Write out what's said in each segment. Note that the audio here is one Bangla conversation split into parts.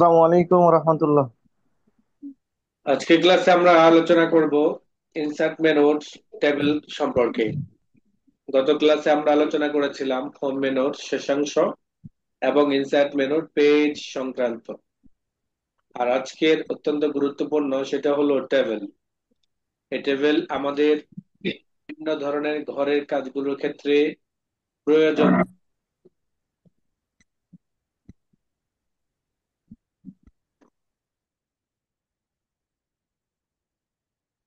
আসসালামু আলাইকুম রহমতুল্লাহ। আজকে ক্লাসে আমরা আলোচনা করব ইনসার্ট মেনুর টেবিল সম্পর্কে। গত ক্লাসে আমরা আলোচনা করেছিলাম হোম মেনুর শেষাংশ এবং ইনসার্ট মেনুর পেজ সংক্রান্ত। আর আজকের অত্যন্ত গুরুত্বপূর্ণ সেটা হলো টেবিল। এই টেবিল আমাদের বিভিন্ন ধরনের ঘরের কাজগুলোর ক্ষেত্রে প্রয়োজন।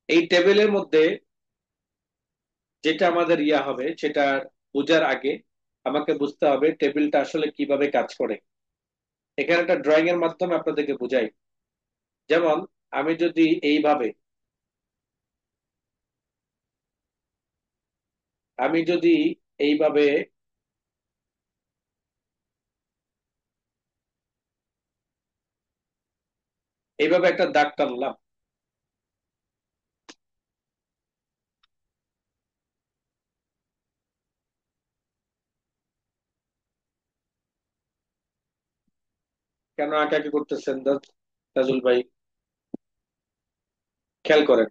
এই টেবিলের মধ্যে যেটা আমাদের হবে সেটা বোঝার আগে আমাকে বুঝতে হবে টেবিলটা আসলে কিভাবে কাজ করে। এখানে একটা ড্রয়িং এর মাধ্যমে আপনাদেরকে বুঝাই। যেমন আমি যদি এইভাবে আমি যদি এইভাবে এইভাবে একটা দাগ টানলাম, কেন আঁকাআঁকি করতেছেন তাজুল ভাই? খেয়াল করেন,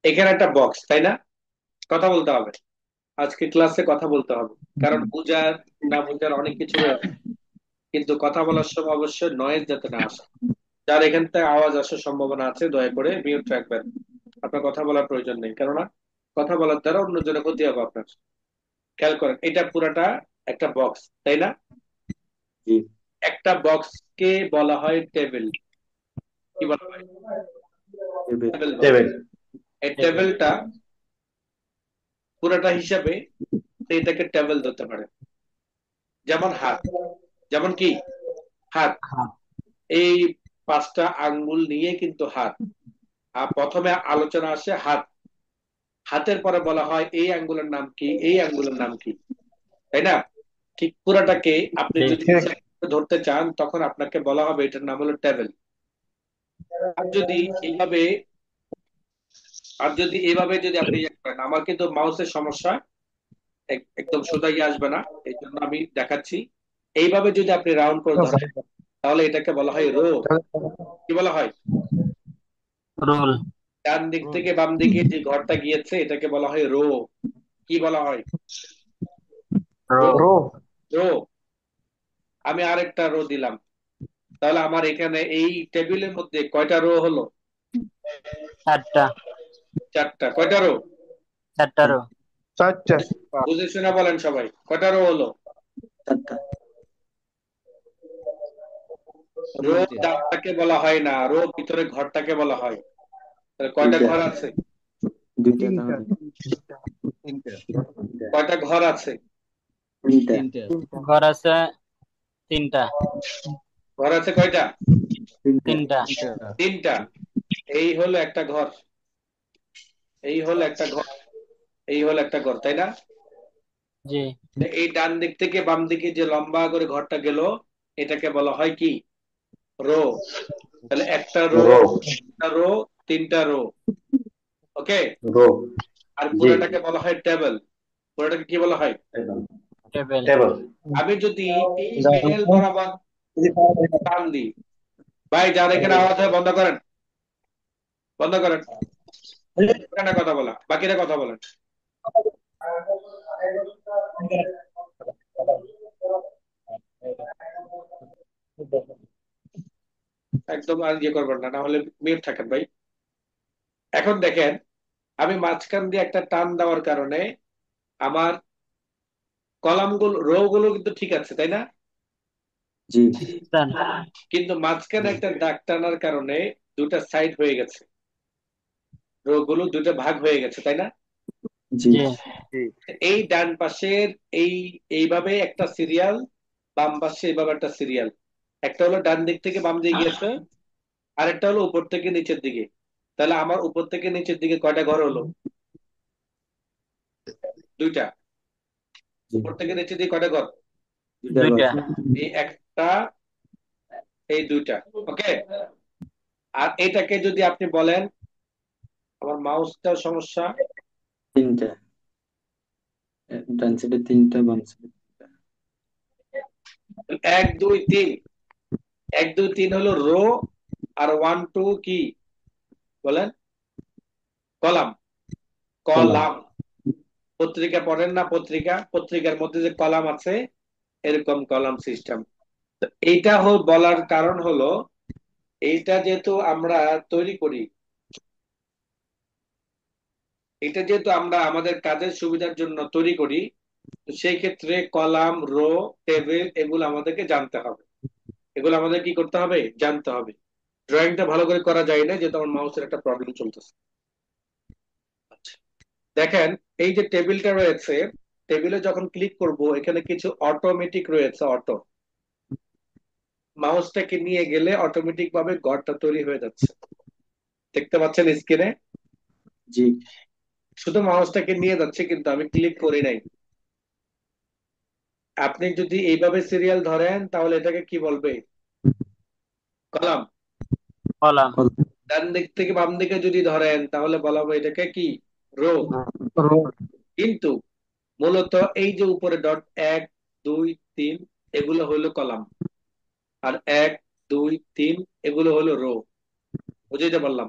এখানে একটা বক্স, তাই না? কথা বলতে হবে, আজকে ক্লাসে কথা বলতে হবে। কারণ বুঝার না বুঝার অনেক কিছু রয়েছে, কিন্তু কথা বলার সময় অবশ্যই নয়েজ যাতে না আসে। যার এখান থেকে আওয়াজ আসার সম্ভাবনা আছে দয়া করে মিউট রাখবেন। আপনার কথা বলার প্রয়োজন নেই, কেননা কথা বলার দ্বারা অন্যজনের ক্ষতি হবে আপনার। খেয়াল করেন, এটা পুরাটা একটা বক্স, তাই না? জি। একটা বক্সকে বলা হয় টেবিল। কি বলা হয়? টেবিল। টেবিল বলা হয়। টেবিল। এই টেবিলটা পুরাটা হিসাবে আপনি এটাকে টেবিল ধরতে পারেন। যেমন হাত, যেমন কি হাত, হ্যাঁ। এই পাঁচটা আঙ্গুল নিয়ে কিন্তু হাত। আর প্রথমে আলোচনা আসে হাত, হাতের পরে বলা হয় এই আঙ্গুলের নাম কি, এই আঙ্গুলের নাম কি, তাই না? ঠিক পুরাটাকে আপনি জি। যদি হিসাব করে ধরতে চান তখন আপনাকে বলা হবে এটার নাম হলো টেবিল। আর যদি এইভাবে যদি আপনি ইয়ে করেন, আমার কিন্তু মাউসের সমস্যা, একদম সোজা গিয়ে আসবে না, এই জন্য আমি দেখাচ্ছি। এইভাবে যদি আপনি রাউন্ড করে ধরেন তাহলে এটাকে বলা হয় রো। কি বলা হয়? রোল। ডান দিক থেকে বাম দিকে যে ঘরটা গিয়েছে এটাকে বলা হয় রো। কি বলা হয়? রো। রো। রো। রো। আমি আরেকটা রো দিলাম, তাহলে আমার এখানে এই টেবিলের মধ্যে কয়টা রো হলো? চারটা। চারটা। কয়টা রো? চারটা রো। চারটা। বুঝে শুনে বলেন সবাই, কয়টা রো হলো? চারটা। রো ডানটাকে বলা হয় না, রো ভিতরে ঘরটাকে বলা হয়। তাহলে কয়টা দুইটা। ঘর আছে? দুইটা তাহলে। তিনটা। কয়টা ঘর আছে? তিনটা। ঘর আছে তিনটা। ঘর আছে কয়টা? তিনটা। তিনটা। তিনটা। এই হলো একটা ঘর, এই হলো একটা ঘর, এই হলো একটা ঘর, তাই না? জি। এই ডান দিক থেকে বাম দিকে যে লম্বা করে ঘরটা গেল এটাকে বলা হয় কি? রো। তাহলে একটা রো, রো। একটা রো, তিনটা রো। ওকে। রো। আর জি। পুরাটাকে বলা হয় টেবিল। পুরাটাকে কি বলা হয়? টেবিল। টেবিল। আমি যদি এই মিডল বরাবর টান দিই, ভাই যার এখানে আওয়াজ হয় বন্ধ করেন, বন্ধ করেন। এখানে কথা বলা, বাকিরা কথা বলেন। একদম আর ইয়ে করবেন না, না হলে মিউট থাকেন ভাই। এখন দেখেন, আমি মাঝখান দিয়ে একটা টান দেওয়ার কারণে আমার কলামগুলো, রো গুলো কিন্তু ঠিক আছে, তাই না? জি। কিন্তু মাঝখানে একটা দাগ টানার কারণে দুটা সাইড হয়ে গেছে, রো গুলো দুটো ভাগ হয়ে গেছে, তাই না? জি। জি। এই ডান পাশের এই এইভাবে একটা সিরিয়াল, বাম পাশে এইভাবে একটা সিরিয়াল। একটা হলো ডান দিক থেকে বাম দিকে গিয়েছে, আরেকটা হলো উপর থেকে নিচের দিকে। তাহলে আমার উপর থেকে নিচের দিকে কয়টা ঘর হলো? দুইটা। জি। উপর থেকে নিচের দিকে কয়টা ঘর? দুইটা। এই একটা, এই দুইটা। ওকে। আর এটাকে যদি আপনি বলেন, আমার মাউসটার সমস্যা। তিনটা। ডান সাইডে তিনটা, বাম সাইডে এক দুই তিন, এক দুই তিন হলো রো, আর ওয়ান টু কি বলেন? কলাম। কলাম। কলাম। পত্রিকা পড়েন না? পত্রিকা, পত্রিকার মধ্যে যে কলাম আছে, এরকম কলাম সিস্টেম। এইটা বলার কারণ হলো, এইটা যেহেতু আমরা তৈরি করি, এটা যেহেতু আমরা আমাদের কাজের সুবিধার জন্য তৈরি করি, তো সেই ক্ষেত্রে কলাম, রো, টেবিল এগুলো আমাদেরকে জানতে হবে। এগুলো আমাদের কি করতে হবে? জানতে হবে। ড্রয়িংটা ভালো করে করা যায় না, যেহেতু আমার মাউসের একটা প্রবলেম চলতেছে। আচ্ছা, দেখেন, এই যে টেবিলটা রয়েছে, টেবিলে যখন ক্লিক করব এখানে কিছু অটোমেটিক রয়েছে, অটো। মাউসটাকে নিয়ে গেলে অটোমেটিক ভাবে ঘরটা তৈরি হয়ে যাচ্ছে, দেখতে পাচ্ছেন স্ক্রিনে? জি শুধু মাউসটাকে নিয়ে যাচ্ছে, কিন্তু আমি ক্লিক করি নাই। আপনি যদি এইভাবে সিরিয়াল ধরেন তাহলে এটাকে কি বলবে? কলাম। কলাম। কলাম। ডান দিক থেকে বাম দিকে যদি ধরেন তাহলে বলা হবে এটাকে কি? রো। রো। কিন্তু মূলত এই যে উপরে ডট, এক দুই তিন, এগুলো হলো কলাম। আর এক দুই তিন এগুলো হলো রো। বুঝাইতে পারলাম?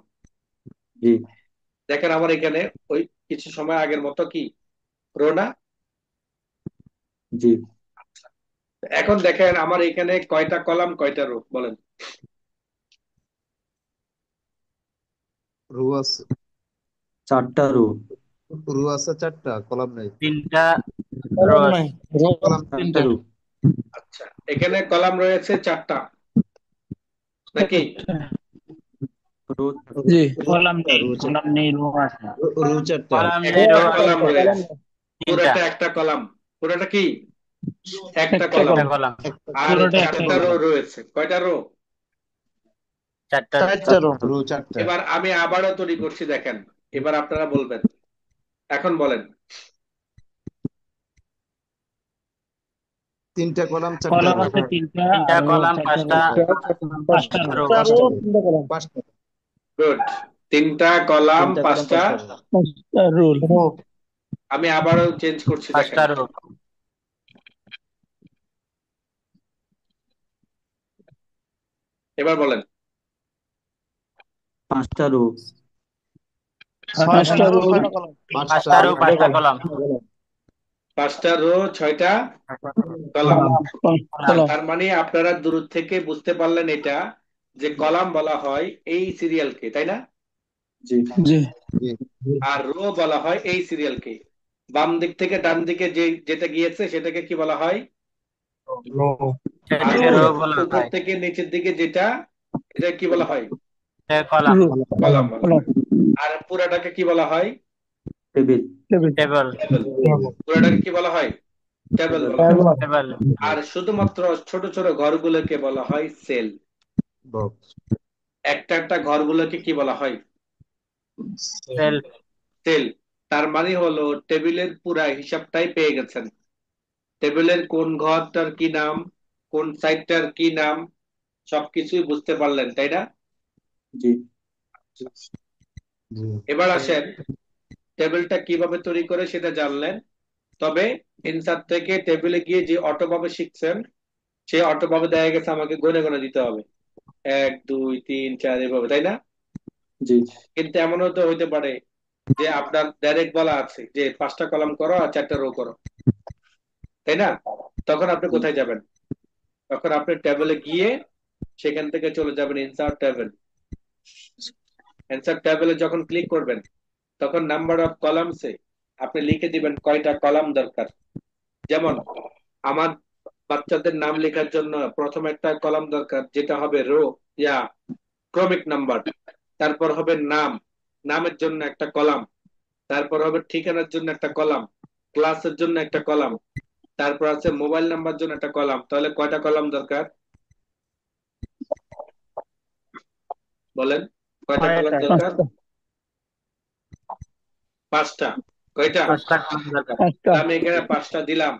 জি দেখেন আমার এখানে ওই কিছু সময় আগের মতো কি রো না? জি। এখন দেখেন আমার এখানে কয়টা কলাম কয়টা রো বলেন? রু আছে, 4টা রো। রু আছে 4টা, কলাম নাই। 3টা রো কলাম আছে। নাই, রো কলাম 4টা 3টা। রো। আচ্ছা, এখানে কলাম রয়েছে 4টা নাকি? রো। জি, কলাম নেই, রু কলাম নেই, রো আছে। রু 4টা। কলাম নেই, একটা রো আছে কলাম রয়েছে, তিনটা। পুরোটা একটা কলাম। পুরোটা কি? একটা একটা কলাম। একটা কলাম, কলাম। আর পুরোটা একটা 4টা রো কলাম, রয়েছে, কয়টা রো? 4টা। 4টা রো। রু 4টা। এবার আমি আবারও তৈরি করছি, দেখেন। এবার আপনারা বলবেন, এখন বলেন। 3টা কলাম 4টা কলাম রু। আছে 3টা, তিনটা আর রো কলাম, 4টা রো, 5টা রো, রো। 5টা রো, 5টা রু। 3টা কলাম, 5টা। গুড। 3টা কলাম, 3টা কলাম 5টা 5টা রু। 5টা রোল। আমি আবারও চেঞ্জ করছি, দেখেন। 5টা রো। এবার বলেন। 5টা রো। 5টা রো, 5টা 5টা রো, রু। 5টা কলাম। 5টা রো, 6টা কলাম। কলাম। তার মানে আপনারা দূর থেকে বুঝতে পারলেন এটা, যে কলাম বলা হয় এই সিরিয়ালকে, তাই না? জি জি, জি। আর রো বলা হয় এই সিরিয়ালকে। বাম দিক থেকে ডান দিকে যেটা গিয়েছে সেটাকে কি বলা হয়? রো, আর সেটাকে রো বলা উপর হয়। থেকে নিচের দিকে যেটা, এটা কি বলা হয়? এটা কলাম। রো, কলাম বলা কলাম, হয়। আর পুরাটাকে কি বলা হয়? টেবিল। Table, table. টেবিল। পুরাটাকে কি বলা হয়? টেবিল বলা হয়। টেবল। আর শুধুমাত্র ছোট ছোট ঘরগুলোকে বলা হয় সেল। বক্স। একটা একটা ঘরগুলোকে কি বলা হয়? সেল। সেল। তার মানে হলো টেবিলের পুরা হিসাবটাই পেয়ে গেছেন। টেবিলের কোন ঘরটার কি নাম, কোন সাইডটার কি নাম, সবকিছুই বুঝতে পারলেন, তাই না? জি জি। এবার আসেন, টেবিলটা কিভাবে তৈরি করে সেটা জানলেন। তবে ইনসার্ট থেকে টেবিলে গিয়ে যে অটো ভাবে শিখছেন, সেই অটো ভাবে দেখা গেছে আমাকে গনে গনে দিতে হবে, এক দুই তিন চার এভাবে, তাই না? জি কিন্তু এমনও তো হইতে পারে যে আপনার ডাইরেক্ট বলা আছে যে 5টা কলাম করো আর 4টা রো করো, তাই না? তখন আপনি জি। কোথায় যাবেন? তখন আপনি টেবিলে গিয়ে সেখান থেকে চলে যাবেন ইনসার্ট টেবিল। ইনসার্ট টেবিলে যখন ক্লিক করবেন, তখন নাম্বার অফ কলামসে আপনি লিখে দিবেন কয়টা কলাম দরকার। যেমন আমার বাচ্চাদের নাম লেখার জন্য প্রথম একটা কলাম দরকার, যেটা হবে রো, ইয়া ক্রমিক নাম্বার। তারপর হবে নাম, নামের জন্য একটা কলাম। তারপর হবে ঠিকানার জন্য একটা কলাম, ক্লাসের জন্য একটা কলাম। তারপর আছে মোবাইল নাম্বার জন্য একটা কলাম। তাহলে কয়টা কলাম দরকার বলেন? কয়টা কলাম 5টা। দরকার? 5টা। কয়টা? 5টা কলাম দরকার। 5টা, আমি এখানে 5টা দিলাম।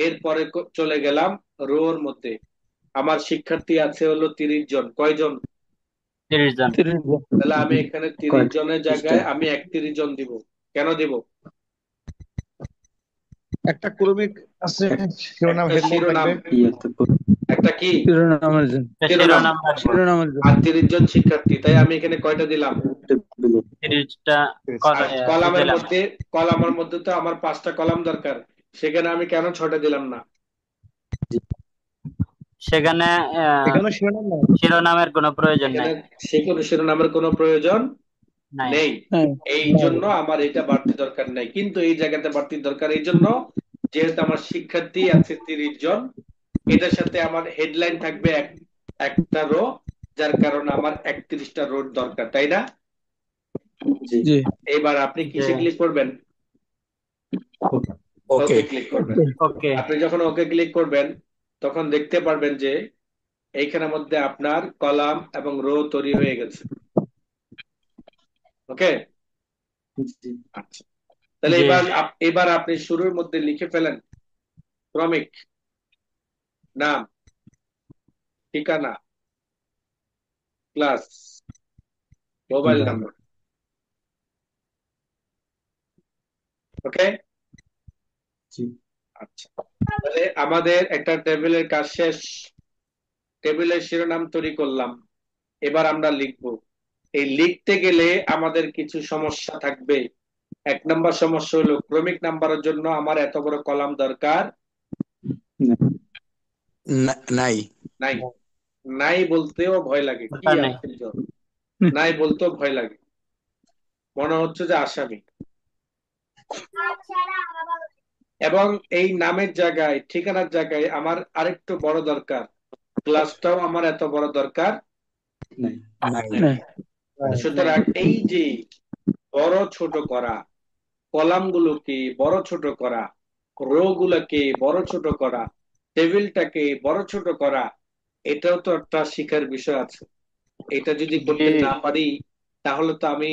এরপরে চলে গেলাম রোর মধ্যে। আমার শিক্ষার্থী আছে হলো 30 জন। কয়জন? 30 জন। 30 জন, তাহলে আমি এখানে 30 কয়টা? জনের 30টা। জায়গায় আমি 31 জন দিব। কেন দিব? একটা ক্রমিক আছে, শিরোনাম একটা হেডলাইন শিরোনাম, থাকবে। একটা একটা কি শিরোনামের জন্য শিরোনাম শিরোনাম রাখবো। শিরোনামের জন্য আর 30 জন শিক্ষার্থী, তাই আমি এখানে কয়টা দিলাম? টেবিলে 30টা আর কলামের দিলাম। মধ্যে তো আমার 5টা কলাম দরকার, সেখানে আমি কেন 6টা দিলাম না? সেখানে এখানে শিরোনাম নাই শিরোনামের কোনো প্রয়োজন এখানে নাই। সেখানে শিরোনামের কোনো প্রয়োজন নাই। নেই, নাই এই জন্য আমার এটা বাড়তি দরকার নাই। কিন্তু এই জায়গাতে বাড়তি দরকার এই জন্য, যেহেতু আমার শিক্ষার্থী আছে 30 জন, এটার সাথে আমার হেডলাইন থাকবে একটা রো, যার কারণে আমার 31টা রোড দরকার, তাই না? জি জি এবার আপনি কিসে যে ক্লিক করবেন? ওকে ওকে ক্লিক করবেন। ওকে আপনি যখন ওকে ক্লিক করবেন তখন দেখতে পারবেন যে এইখানের মধ্যে আপনার কলাম এবং রো তৈরি হয়ে গেছে। ওকে, জি আচ্ছা, তাহলে যে এবার আপনি শুরুর মধ্যে লিখে ফেলেন ক্রমিক, নাম, ঠিকানা, ক্লাস, মোবাইল নাম্বার। ওকে, জি আচ্ছা, তাহলে আমাদের একটা টেবিলের কাজ শেষ। টেবিলের শিরোনাম তৈরি করলাম, এবার আমরা লিখব। এই লিখতে গেলে আমাদের কিছু সমস্যা থাকবে। 1 নম্বর সমস্যা হলো ক্রমিক নাম্বারের জন্য আমার এত বড় কলাম দরকার নাই নাই। নাই বলতেও ভয় লাগে, কি দরকার নেই। আশ্চর্য, নাই বলতেও ভয় লাগে, মনে হচ্ছে যে আসামি। এবং এই নামের জায়গায়, ঠিকানার জায়গায় আমার আরেকটু বড় দরকার, ক্লাসটাও আমার এত বড় দরকার নাই নাই নাই সুতরাং এই যে বড় ছোট করা, কলাম গুলোকে বড় ছোট করা, রো গুলোকে বড় ছোট করা, টেবিলটাকে বড় ছোট করা, এটাও তো একটা শিখার বিষয় আছে। এটা যদি করতে না পারি তাহলে তো আমি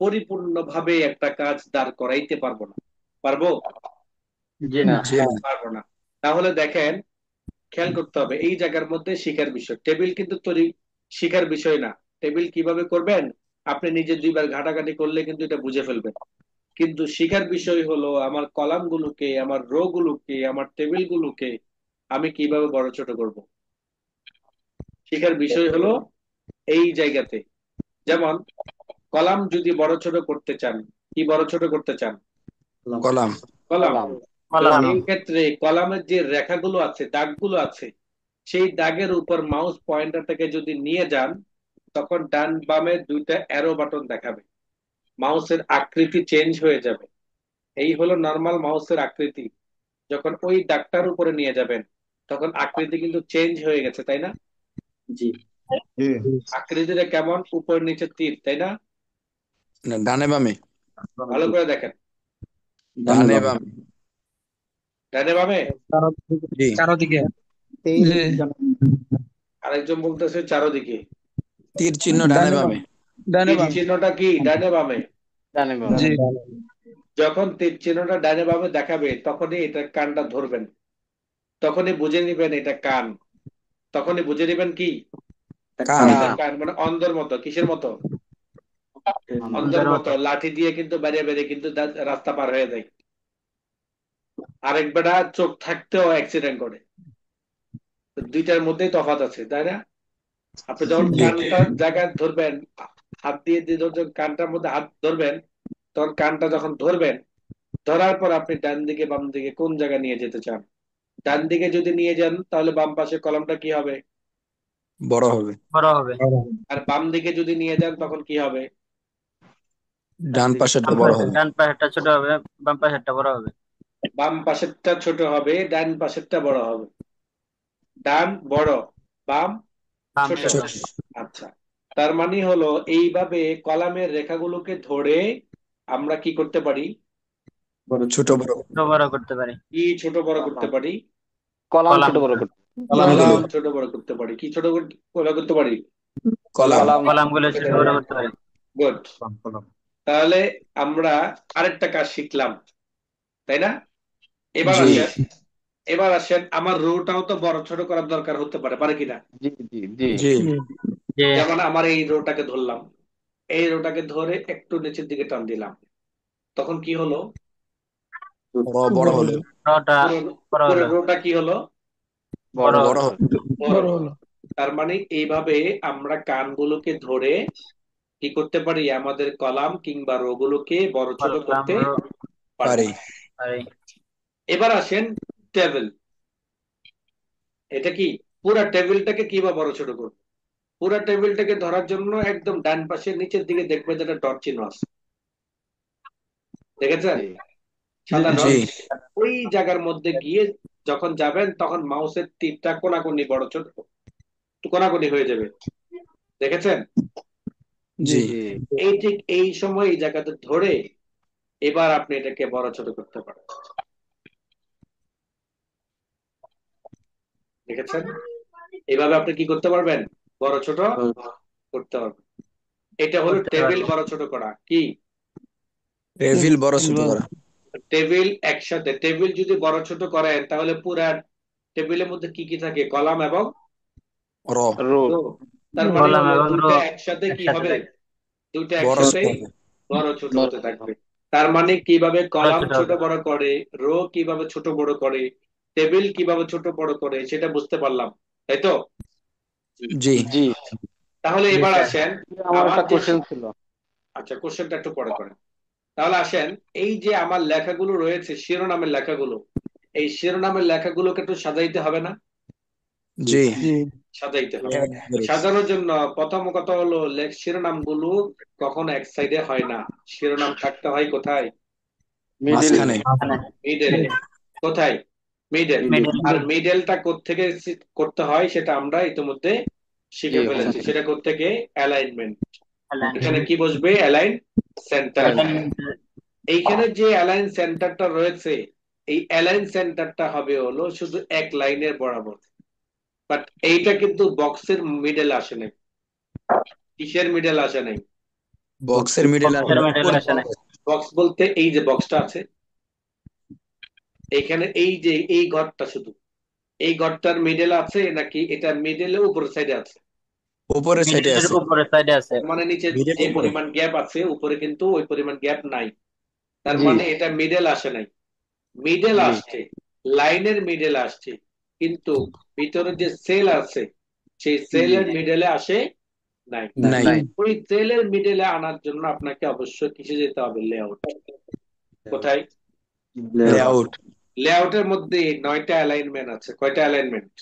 পরিপূর্ণভাবে একটা কাজ দাঁড় করাইতে পারবো না। পারবো? জি না। জি না পারবো না। তাহলে দেখেন, খেয়াল করতে হবে এই জায়গার মধ্যে শিখার বিষয়। টেবিল কিন্তু তৈরি শিখার বিষয় না। টেবিল কিভাবে করবেন আপনি নিজে 2বার ঘাটাঘাটি করলে কিন্তু এটা বুঝে ফেলবেন। কিন্তু শিখার বিষয় হলো আমার কলাম গুলোকে, আমার রো গুলোকে, আমার টেবিল গুলোকে আমি কিভাবে বড় ছোট করব। শিখার বিষয় হলো এই জায়গাতে। যেমন কলাম যদি বড় ছোট করতে চান, কি বড় ছোট করতে চান? Column column. তো কলাম। এই ক্ষেত্রে কলামের যে রেখাগুলো আছে, দাগগুলো আছে, সেই দাগের উপর মাউস পয়েন্টারটাকে যদি নিয়ে যান তখন ডান বামে 2টা অ্যারো বাটন দেখাবে, মাউসের আকৃতি চেঞ্জ হয়ে যাবে। এই হলো নর্মাল মাউসের আকৃতি। যখন ওই দাগটার উপরে নিয়ে যাবেন তখন আকৃতি কিন্তু চেঞ্জ হয়ে গেছে, তাই না? জি জি আকৃতিটা কেমন, উপর নিচে তীর, তাই না? না, ডানে বামে ভালো করে দেখেন, ডানে বামে ডানে বামে। জি চারদিকে জি আরেকজন বলতেছে চারোদিকে। তীর চিহ্ন ডানে ডানে বামে বাম ডানে তীর বাম চিহ্নটা কি ডানে বামে? জি যখন তীর চিহ্নটা ডানে বামে দেখাবে তখনই এটা কানটা ধরবেন, তখনই বুঝে নিবেন এটা কান। তখনই বুঝে নিবেন কি কান এটা কান, মানে অন্ধের মতো। কিসের মতো? অন্ধের অন্ধের মতো মতো। লাঠি দিয়ে কিন্তু বেরিয়ে বেরিয়ে কিন্তু রাস্তা পার হয়ে যায়। আরেক বেটা চোখ থাকতেও অ্যাক্সিডেন্ট করে। তো দুইটার মধ্যেই তফাৎ আছে, তাই না? আপনি যখন জি কানটার জায়গায় ধরবেন, হাত দিয়ে দিয়ে যখন কানটার মধ্যে হাত ধরবেন, তখন কানটা যখন ধরবেন, ধরার পর আপনি ডান দিকে বাম দিকে কোন জায়গায় নিয়ে যেতে চান। ডান দিকে যদি নিয়ে যান তাহলে বাম পাশে কলমটা কি হবে? বড় হবে বড় হবে। আর বাম দিকে যদি নিয়ে যান তখন কি হবে? ডান পাশেরটা বড় হবে ডান পাশেরটা ছোট হবে, বাম পাশেরটা বড় হবে। বাম পাশেরটা ছোট হবে, ডান পাশেরটা বড় হবে। ডান বড়, বাম বাম ছোট। ছোট। ছোট আচ্ছা, তার মানে হলো এইভাবে কলামের রেখাগুলোকে ধরে আমরা কি করতে পারি? বড় ছোট বড় ছোট বড় করতে পারি। কি ছোট বড় করতে পারি? কলাম কলামগুলো কলাম ছোট বড় করতে পারি। কি ছোট বড় করতে পারি? কলাম কলাম গুলো ছোট বড় করতে পারি। গুড। তাহলে আমরা আরেকটা কাজ শিখলাম, তাই না? এবার জি আসেন, এবার আসেন আমার রোটাও তো বড় ছোট করার দরকার হতে পারে, পারে কিনা? জি যে যেমন আমার এই রোটাকে ধরলাম, এই রোটাকে ধরে একটু নিচের দিকে টান দিলাম, তখন কি হলো? বড় হলো রটা পুরো বড় পুরো হলো। রোটা কি হলো? বড় বড় হলো। হলো। বড় বড় হলো। হলো। তার মানে এইভাবে আমরা কানগুলোকে ধরে কি করতে পারি, আমাদের কলাম কিংবা রো গুলোকে বড় ছোট কলাম করতে রো পারি। পারি। পারি। এবার আসেন টেবিল। এটা কি, পুরা টেবিলটাকে কিভাবে বড় ছোট করবো? পুরা টেবিলটাকে ধরার জন্য একদম ডান পাশে নিচের দিকে দেখবেন যেটা ডট চিহ্ন আছে, দেখেছেন? জি সাদা জি ডট। ওই জায়গার মধ্যে গিয়ে যখন যাবেন তখন মাউসের তীরটা কোনাকুনি বড় ছোট কোনাকুনি হয়ে যাবে, দেখেছেন? জি জি জি। এই ঠিক এই সময় এই জায়গাতে ধরে এবার আপনি এটাকে বড় ছোট করতে পারেন, দেখেছেন? এভাবে আপনি কি করতে পারবেন, বড় ছোট করতে পারবেন। এটা হলো করতে টেবিল পারবো। বড় ছোট করা। কি টেবিল বড় ছোট করা। টেবিল একসাথে, টেবিল যদি বড় ছোট করেন তাহলে পুরা টেবিলের মধ্যে কি কি থাকে, কলাম এবং র রো রো। তার মানে কলাম হলো এবং রো দুইটা একসাথে কি একসাথে হবে, থাকে। দুইটা বড় ছোট একসাথেই হবে। বড় ছোট হতে থাকবে। তার মানে কিভাবে বড় কলাম ছোট ছোট হবে। বড় করে, রো কিভাবে ছোট বড় করে, টেবিল কিভাবে ছোট বড় করে, সেটা বুঝতে পারলাম, তাই তো? জি জি। তাহলে জি এবার স্যার। আসেন আমার আমার একটা যে, কোশ্চেন ছিল। আচ্ছা কোশ্চেনটা একটু পরে করেন। তাহলে আসেন, এই যে আমার লেখাগুলো রয়েছে শিরোনামের লেখাগুলো, এই শিরোনামের লেখাগুলোকে একটু সাজাইতে হবে না? জি জি সাজাইতে হবে। একবারে। সাজানোর জন্য প্রথম কথা হলো শিরোনামগুলো কখনো এক সাইডে হয় না, শিরোনাম থাকতে হয় কোথায়, মিডিল। মাঝখানে। মাঝখানে। মিডলে। কোথায়, মিডল। মিডল। আর মিডলটা কোত্থেকে করতে হয় সেটা আমরা ইতিমধ্যে শিখে ফেলেছি, সেটা কোত্থেকে, অ্যালাইনমেন্ট। এখানে কি বসবে, অ্যালাইন সেন্টার। এইখানে যে অ্যালাইন সেন্টারটা রয়েছে, এই অ্যালাইন সেন্টারটা হবে হলো শুধু এক লাইনের বরাবর, বাট এইটা কিন্তু বক্সের মিডল আসে নাই। কিসের মিডল আসে নাই, বক্সের মিডল বক্সের মিডল আসে না। বক্স বলতে এই যে বক্সটা আছে এখানে, এই যে এই ঘরটা, শুধু এই ঘরটার মিডল আছে নাকি এটা মিডলে উপর সাইডে আছে? উপরের সাইডে মিডলের আছে। উপরের সাইডে আছে। তার মানে নিচে মিডল যে উপরে। পরিমাণ গ্যাপ আছে উপরে কিন্তু ওই পরিমাণ গ্যাপ নাই। তার জি মানে এটা মিডল আসে নাই। মিডল জি আসছে, লাইনের মিডল আসছে, কিন্তু ভিতরে যে সেল আছে সেই সেলের মিডলে আসে নাই। নাই। ওই সেলের মিডলে আনার জন্য আপনাকে অবশ্যই কিসে যেতে হবে, লেআউট। কোথায়, লেআউট। লেআউটের মধ্যে 9টা অ্যালাইনমেন্ট আছে। কয়টা অ্যালাইনমেন্ট?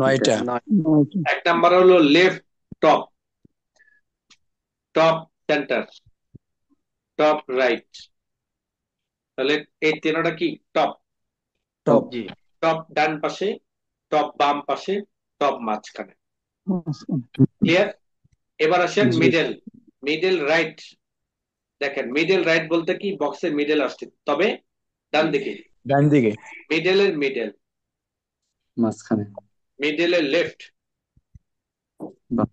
9টা। এক নাম্বার হলো left top, top centre, top right. তাহলে এই তিনটা কি, টপ। টপ। জি টপ ডান পাশে, টপ বাম পাশে, টপ মাঝখানে। ক্লিয়ার? এবার আসেন মিডল, মিডল রাইট। দেখেন মিডল রাইট বলতে কি, বক্সের মিডল আসছে, তবে ডান দিকে। ডান দিকে। মিডলের মিডল, মাঝখানে। মিডলের লেফট।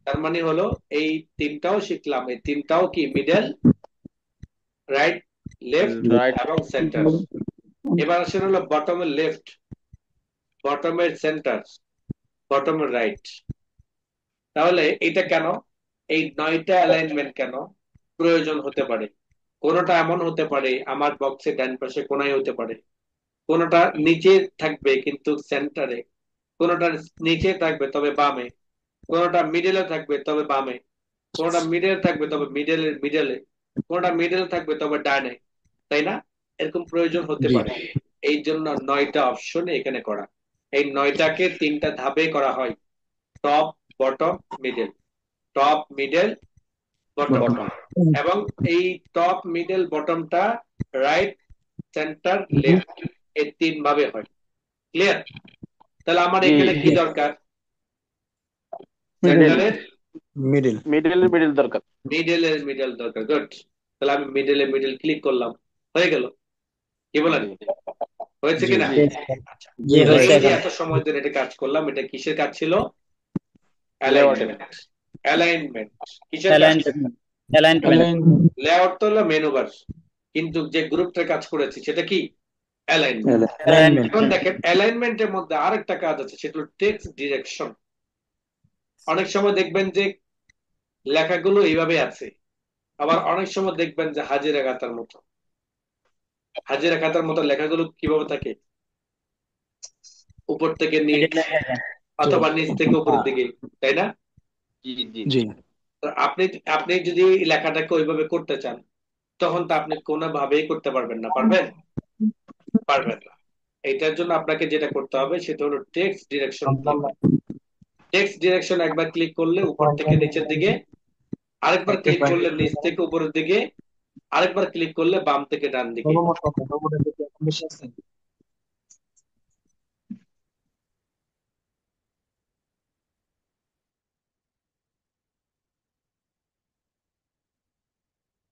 তার মানে হলো এই তিনটাও শিখলাম, এই তিনটাও কি, মিডল, রাইট, লেফট রাইট এবং সেন্টার। এবার আসেন হলো বটমের লেফট, বটমের সেন্টার, বটমের রাইট। তাহলে এটা কেন, এই 9টা অ্যালাইনমেন্ট কেন প্রয়োজন হতে পারে? কোনোটা এমন হতে পারে আমার বক্সের ডান পাশে কোনায় হতে পারে, কোনোটা নিচে থাকবে কিন্তু সেন্টারে, কোনোটা নিচে থাকবে তবে বামে, কোনোটা মিডলে থাকবে তবে বামে, কোনোটা মিডলে থাকবে তবে মিডলের মিডলে, কোনোটা মিডলে থাকবে তবে ডানে, তাই না? এরকম প্রয়োজন হতে জি পারে। এই জন্য 9টা অপশন এখানে করা। এই 9টাকে 3টা ধাপে করা হয়, top, bottom, middle, top, middle, bottom. Bottom এবং এই টপ, মিডল, বটমটা রাইট, সেন্টার, লেফট, এই 3 ভাবে হয়। ক্লিয়ার? তাহলে আমার জি এখানে কি দরকার, মিডিল সেন্টারের মিডল। মিডিল দরকার। মিডলের মিডল দরকার। গুড। তাহলে আমি মিডলে মিডল ক্লিক করলাম, হয়ে গেল। কি বলেন, জি হয়েছে জি কিনা? জি আচ্ছা, জি তাহলে হয়েছে এই যে এখন। এত সময় ধরে এটা কাজ করলাম, এটা কিসের কাজ ছিল, লেআউট অ্যালাইনমেন্ট। অ্যালাইনমেন্ট কিসের কাজ ছিল? অ্যালাইনমেন্ট। অ্যালাইনমেন্ট। লেআউট তো হলো মেনু বার, কিন্তু যে গ্রুপটা কাজ করেছি সেটা কি, অ্যালাইনমেন্ট। অ্যালাইনমেন্ট। এখন দেখেন অ্যালাইনমেন্টের মধ্যে আরেকটা কাজ আছে, সেটা হলো টেক্সট ডিরেকশন। অনেক সময় দেখবেন যে লেখাগুলো এইভাবে আছে, আবার অনেক সময় দেখবেন যে হাজিরা খাতার মতো, হাজিরা খাতার মতো লেখাগুলো কিভাবে থাকে, উপর থেকে নিচ মিডিলে থাকে। অথবা নিচ থেকে উপরের দিকে, তাই না? জি জি জি তো আপনি আপনি যদি এই লেখাটাকে ওইভাবে করতে চান, তখন তো আপনি কোনোভাবেই করতে পারবেন না। পারবেন? পারবেন না। এটার জন্য আপনাকে যেটা করতে হবে সেটা হলো text direction click. Text direction একবার ক্লিক করলে উপর থেকে নিচের দিকে, আরেকবার ক্লিক করলে নিচ থেকে উপরের দিকে, আরেকবার ক্লিক করলে বাম থেকে ডান দিকে।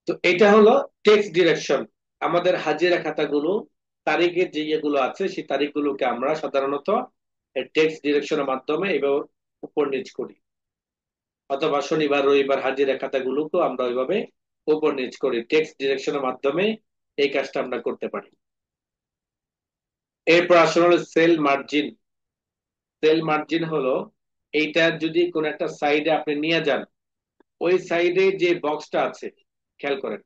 তো এটা হলো টেক্সট ডিরেকশন। আমাদের হাজিরা খাতাগুলো, তারিখের যে ইয়েগুলো আছে সেই তারিখগুলোকে আমরা সাধারণত টেক্সট ডিরেকশনের মাধ্যমে এভাবে উপর নিচ করি, অথবা শনিবার রবিবার হাজিরা খাতাগুলোকেও আমরা ওইভাবে উপর নিচ করি। টেক্সট ডিরেকশনের মাধ্যমে এই কাজটা আমরা করতে পারি। এরপর আসলে হলো সেল মার্জিন। সেল মার্জিন হলো এইটা যদি কোন একটা সাইডে আপনি নিয়ে যান, ওই সাইডে যে বক্সটা আছে, খেয়াল করেন,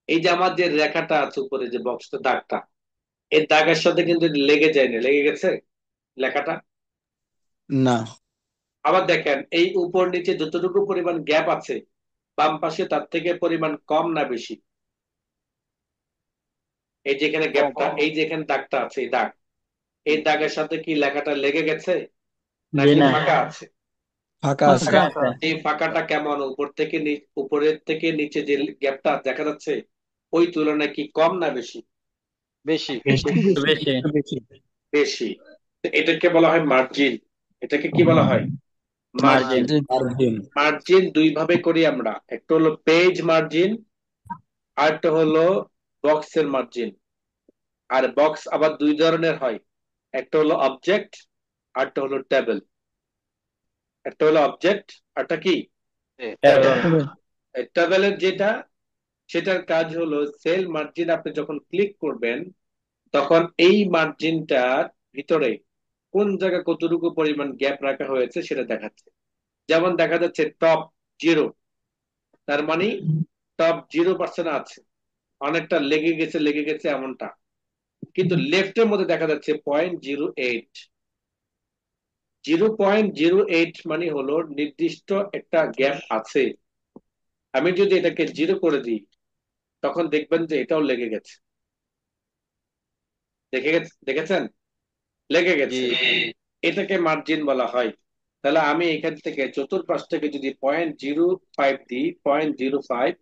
এই যে আমার যে রেখাটা আছে উপরে যে বক্সটা দাগটা, এই দাগের সাথে কিন্তু লেগে যায়নি, লেগে গেছে লেখাটা। না আবার দেখেন এই উপর নিচে যতটুকু পরিমাণ গ্যাপ আছে, বাম পাশে তার থেকে পরিমাণ কম না বেশি? এই যেখানে গ্যাপটা, এই যেখানে দাগটা আছে, এই দাগ, এই দাগের সাথে কি লেখাটা লেগে গেছে জি নাকি না, ফাঁকা আছে? ফাঁকা আছে ফাঁকা আছে। এই ফাঁকাটা কেমন? উপর থেকে উপরের থেকে নিচে যে গ্যাপটা দেখা যাচ্ছে, ওই তুলনায় কি কম না বেশি? বেশি একটু বেশি। বেশি বেশি। তো এটাকে বলা হয় মার্জিন। এটাকে কি বলা হয়? মার্জিন। মার্জিন। মার্জিন মার্জিন দুই ভাবে করি আমরা, একটা হলো পেজ মার্জিন, আর একটা হলো বক্সের মার্জিন। আর বক্স আবার দুই ধরনের হয়, একটা হলো অবজেক্ট, আরটা হলো টেবিল। একটা হলো অবজেক্ট, আরটা কি টেবিল। টেবিল। টেবিলের যেটা, সেটার কাজ হলো সেল মার্জিন। আপনি যখন ক্লিক করবেন তখন এই মার্জিনটার ভিতরে কোন জায়গায় কতটুকু পরিমাণ গ্যাপ রাখা হয়েছে সেটা দেখাচ্ছে। যেমন দেখা যাচ্ছে টপ 0, তার মানে টপ 0% আছে, অনেকটা লেগে গেছে লেগে গেছে এমনটা। কিন্তু লেফটের মধ্যে দেখা যাচ্ছে 0.08। 0.08 মানে হলো নির্দিষ্ট একটা গ্যাপ আছে। আমি যদি এটাকে 0 করে দিই, তখন দেখবেন যে এটাও লেগে গেছে। দেখেছেন? লেগে জি গেছে। এটাকে মার্জিন বলা হয়। তাহলে আমি এখান থেকে চতুর্পাশ থেকে যদি 0.05 দিই, 0.05,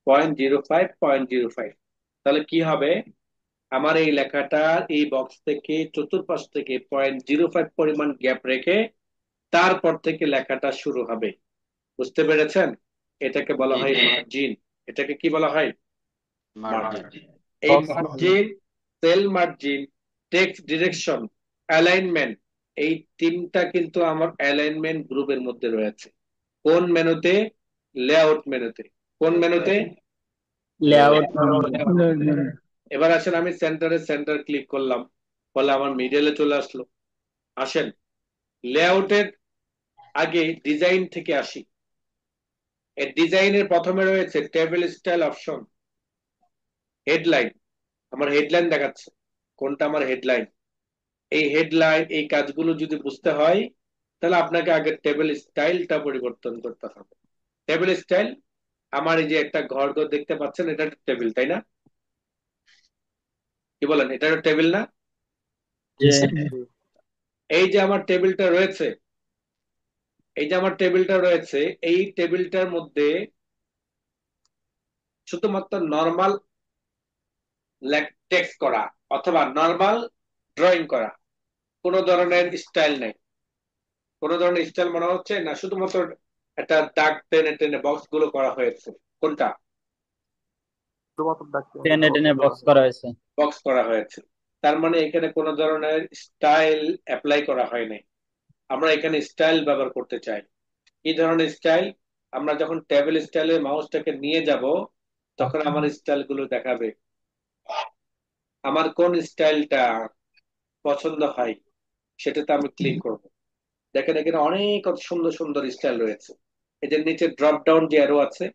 0.05, 0.05, তাহলে কি হবে? আমার এই লেখাটার এই বক্স থেকে চতুর্পাশ থেকে 0.05 পরিমাণ গ্যাপ রেখে তারপর থেকে লেখাটা শুরু হবে। বুঝতে পেরেছেন? এটাকে বলা জি হয় মার্জিন। এটাকে কি বলা হয়? মার্জিন। মার্জিন। এই margin, cell margin, text direction, alignment, এই তিনটা কিন্তু আমার অ্যালাইনমেন্ট গ্রুপের মধ্যে রয়েছে। কোন মেনুতে? লেআউট মেনুতে। কোন মেনুতে? লেআউট। এবার আসেন, আমি সেন্টার ক্লিক করলাম, ফলে আমার মিডলে চলে আসলো। আসেন লেআউটের আগে ডিজাইন থেকে আসি। এই ডিজাইনের প্রথমে রয়েছে টেবিল স্টাইল অপশন, হেডলাইন। আমার হেডলাইন দেখাচ্ছে, কোনটা আমার হেডলাইন। এই হেডলাইন, এই কাজগুলো যদি বুঝতে হয়, তাহলে আপনাকে আগে টেবিল স্টাইলটা পরিবর্তন করতে হবে। টেবিল স্টাইল, আমার এই যে একটা ঘর ঘর দেখতে পাচ্ছেন, এটা টেবিল, তাই না? কি বলেন, এটা টেবিল না? জি। এই যে আমার টেবিলটা রয়েছে, এই যে আমার টেবিলটা রয়েছে, এই টেবিলটার মধ্যে শুধুমাত্র নর্মাল টেক্সট করা অথবা নর্মাল ড্রয়িং করা, কোনো ধরনের স্টাইল নেই। কোনো ধরনের স্টাইল মনে হচ্ছে না, শুধুমাত্র একটা দাগ টেনে টেনে বক্স গুলো করা হয়েছে। কোনটা? টেনে টেনে বক্স করা হয়েছে। বক্স করা হয়েছে। তার মানে এখানে কোনো ধরনের স্টাইল অ্যাপ্লাই করা হয় নাই। আমরা এখানে স্টাইল ব্যবহার করতে চাই। কি ধরনের স্টাইল? আমরা যখন টেবিল স্টাইলে মাউসটাকে নিয়ে যাব, তখন আমার স্টাইল গুলো দেখাবে। আমার কোন স্টাইলটা পছন্দ হয় সেটাতে আমি ক্লিক করব। দেখেন এখানে অনেক সুন্দর সুন্দর স্টাইল রয়েছে। এদের নিচে ড্রপ ডাউন যে অ্যারো আছে,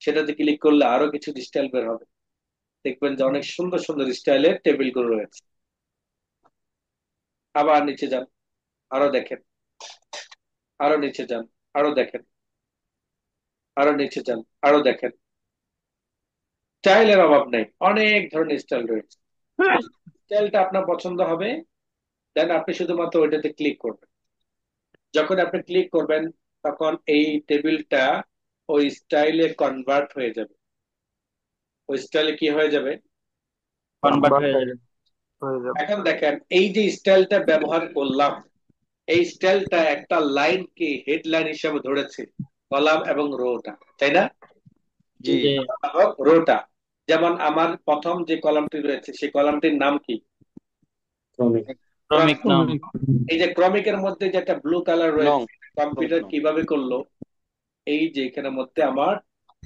সেটাতে ক্লিক করলে আরো কিছু স্টাইল বের হবে। দেখবেন যে অনেক সুন্দর সুন্দর স্টাইলের টেবিল গুলো রয়েছে। আবার নিচে যান, আরো দেখেন, আরো নিচে যান, আরো দেখেন, আরো নিচে যান, আরো দেখেন। স্টাইলের অভাব নেই, অনেক ধরনের স্টাইল রয়েছে। স্টাইলটা আপনার পছন্দ হবে, দেন আপনি শুধুমাত্র ওইটাতে ক্লিক করবেন। যখন আপনি ক্লিক করবেন তখন এই টেবিলটা ওই স্টাইলে কনভার্ট হয়ে যাবে। ওই স্টাইলে কি হয়ে যাবে? কনভার্ট হয়ে যাবে। এখন দেখেন, এই যে স্টাইলটা ব্যবহার করলাম, এই স্টাইলটা একটা লাইনকে হেডলাইন হিসেবে ধরেছে, কলাম এবং রোটা, তাই না? জি জি এবং রোটা, যেমন আমার প্রথম যে কলামটি রয়েছে সেই কলামটির নাম কি? ক্রমিক। ক্রমিক নাম। এই যে ক্রমিকের মধ্যে যে একটা ব্লু কালার নং রয়েছে, কম্পিউটার নং কিভাবে করলো? এই যে এখানের মধ্যে আমার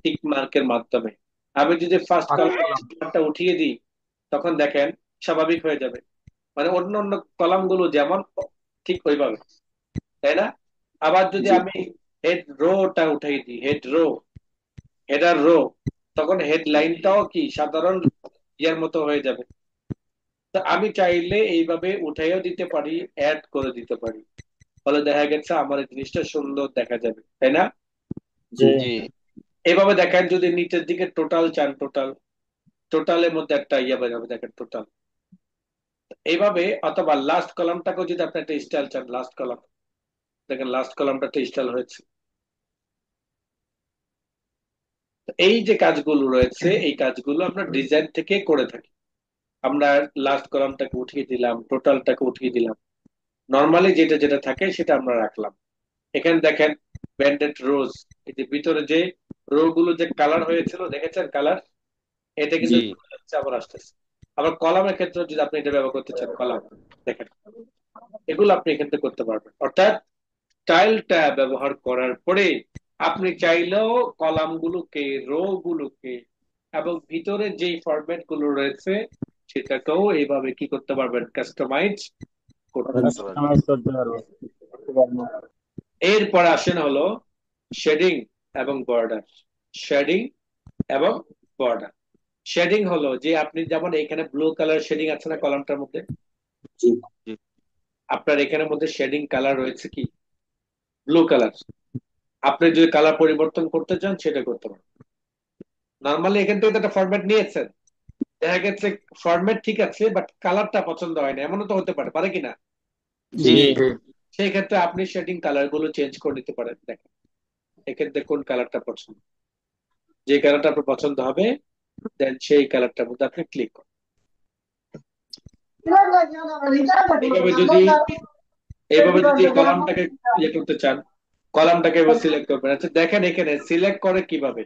টিক মার্কের মাধ্যমে। আমি যদি ফার্স্ট কলামটা উঠিয়ে দিই তখন দেখেন স্বাভাবিক হয়ে যাবে, মানে অন্য অন্য কলাম গুলো যেমন ঠিক ওইভাবে, তাই না? আবার যদি জি। আমি হেড রোটা উঠাই দিই, হেড রো, হেডার রো, তখন হেডলাইনটাও কি সাধারণ ইয়ার মতো হয়ে যাবে। তো আমি চাইলে এইভাবে উঠাইও দিতে পারি, অ্যাড করে দিতে পারি, ফলে দেখা গেছে আমার এই জিনিসটা সুন্দর দেখা যাবে, তাই না? জি। জি এভাবে দেখেন, যদি নিচের দিকে টোটাল চান, টোটাল, টোটালের মধ্যে একটা ইয়ে বের হবে, দেখেন টোটাল এইভাবে। অথবা লাস্ট কলামটাকেও যদি আপনি একটা স্টাইল চান, লাস্ট কলাম, দেখেন লাস্ট কলামটা একটা স্টাইল হয়েছে। তো এই যে কাজগুলো রয়েছে এই কাজগুলো আমরা ডিজাইন থেকে করে থাকি। আমরা লাস্ট কলামটাকে উঠিয়ে দিলাম, টোটালটাকে উঠিয়ে দিলাম, নর্মালি যেটা যেটা থাকে সেটা আমরা রাখলাম। এখানে দেখেন ব্যান্ডেড রোজ, এই যে ভিতরে যে রো গুলো যে কালার হয়েছিল, দেখেছেন কালার, এটা কিন্তু জি চলে যাচ্ছে, আবার আসতেছে। আবার কলামের ক্ষেত্রে যদি আপনি এটা ব্যবহার করতে চান, কলাম দেখেন, এগুলো আপনি এখান থেকে করতে পারবেন। অর্থাৎ স্টাইলটা ব্যবহার করার পরে আপনি চাইলেও কলামগুলোকে, রো গুলোকে এবং ভিতরে যেই ফরম্যাট গুলো রয়েছে সেটাকেও এইভাবে কি করতে পারবেন, কাস্টমাইজ করতে পারবেন। করতে পারবেন। কাস্টমাইজ করতে পারবো। এরপর আসেন হলো শেডিং এবং বর্ডার। শেডিং এবং বর্ডার। শেডিং হলো যে আপনি যেমন এখানে ব্লু কালার শেডিং আছে না কলামটার মধ্যে, জি। জি আপনার এখানের মধ্যে শেডিং কালার রয়েছে কি? Blue colour. আপনি যদি কালার পরিবর্তন করতে চান সেটা করতে পারেন। নর্মালি এখান থেকে তো একটা ফরম্যাট নিয়েছেন, দেখা গেছে ফরম্যাট ঠিক আছে বাট কালারটা পছন্দ হয় না, এমনও তো হতে পারে, পারে কিনা? জি জি সেই ক্ষেত্রে আপনি শেডিং কালার গুলো চেঞ্জ করে নিতে পারেন। দেখেন এক্ষেত্রে কোন কালারটা পছন্দ, যে কালারটা আপনার পছন্দ হবে দেন সেই কালারটার মধ্যে আপনি ক্লিক করুন। এইভাবে যদি এইভাবে যদি কলামটাকে ইয়ে করতে চান, কলামটাকে এবার সিলেক্ট করবেন। আচ্ছা দেখেন এখানে সিলেক্ট করে কিভাবে।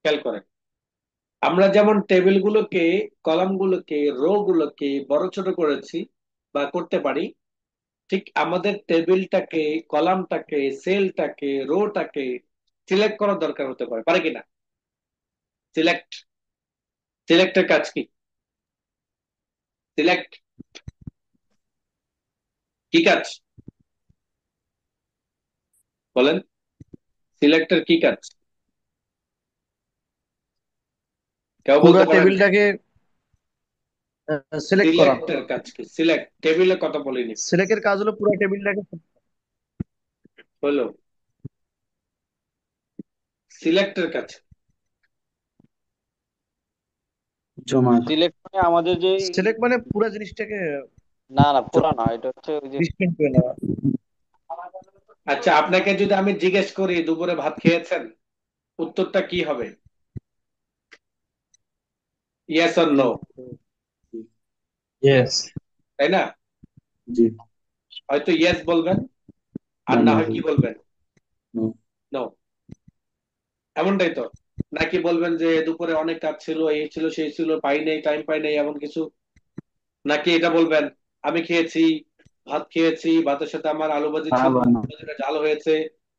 খেয়াল করেন, আমরা যেমন টেবিলগুলোকে, কলামগুলোকে, রো গুলোকে বড় ছোট করেছি বা করতে পারি, ঠিক আমাদের টেবিলটাকে, কলামটাকে, সেলটাকে, রোটাকে সিলেক্ট করার দরকার হতে পারে, পারে কিনা? সিলেক্ট, সিলেক্টের কাজ কি? সিলেক্ট কি কাজ বলেন? সিলেক্টের কি কাজ কেউ পুরো বলতে পারেন? টেবিলটাকে সিলেক্ট করা। সিলেক্টের কাজ কি? সিলেক্ট, টেবিলের কথা বলিনি। সিলেক্টের কাজ হলো পুরো টেবিলটাকে। হলো সিলেক্টের কাজ। জমা। সিলেক্ট মানে আমাদের যে সিলেক্ট মানে পুরো জিনিসটাকে না না পুরা না, এটা হচ্ছে ওই যে ডিসটেন্স করে নেওয়া। আচ্ছা আপনাকে যদি আমি জিজ্ঞেস করি দুপুরে ভাত খেয়েছেন, উত্তরটা কি হবে? Yes or no, yes. তাই না? জি। হয়তো ইয়েস বলবেন আর না না না হয় কি বলবেন? নো। নো। এমনটাই তো, নাকি বলবেন যে দুপুরে অনেক কাজ ছিল, এই ছিল সেই ছিল, পাই নাই, টাইম পাই নাই, এমন কিছু? নাকি এটা বলবেন আমি খেয়েছি, ভাত খেয়েছি, ভাতের সাথে আমার আলু ভাজি ছিল, ভালো না। আলু ভাজিটা ঝাল হয়েছে,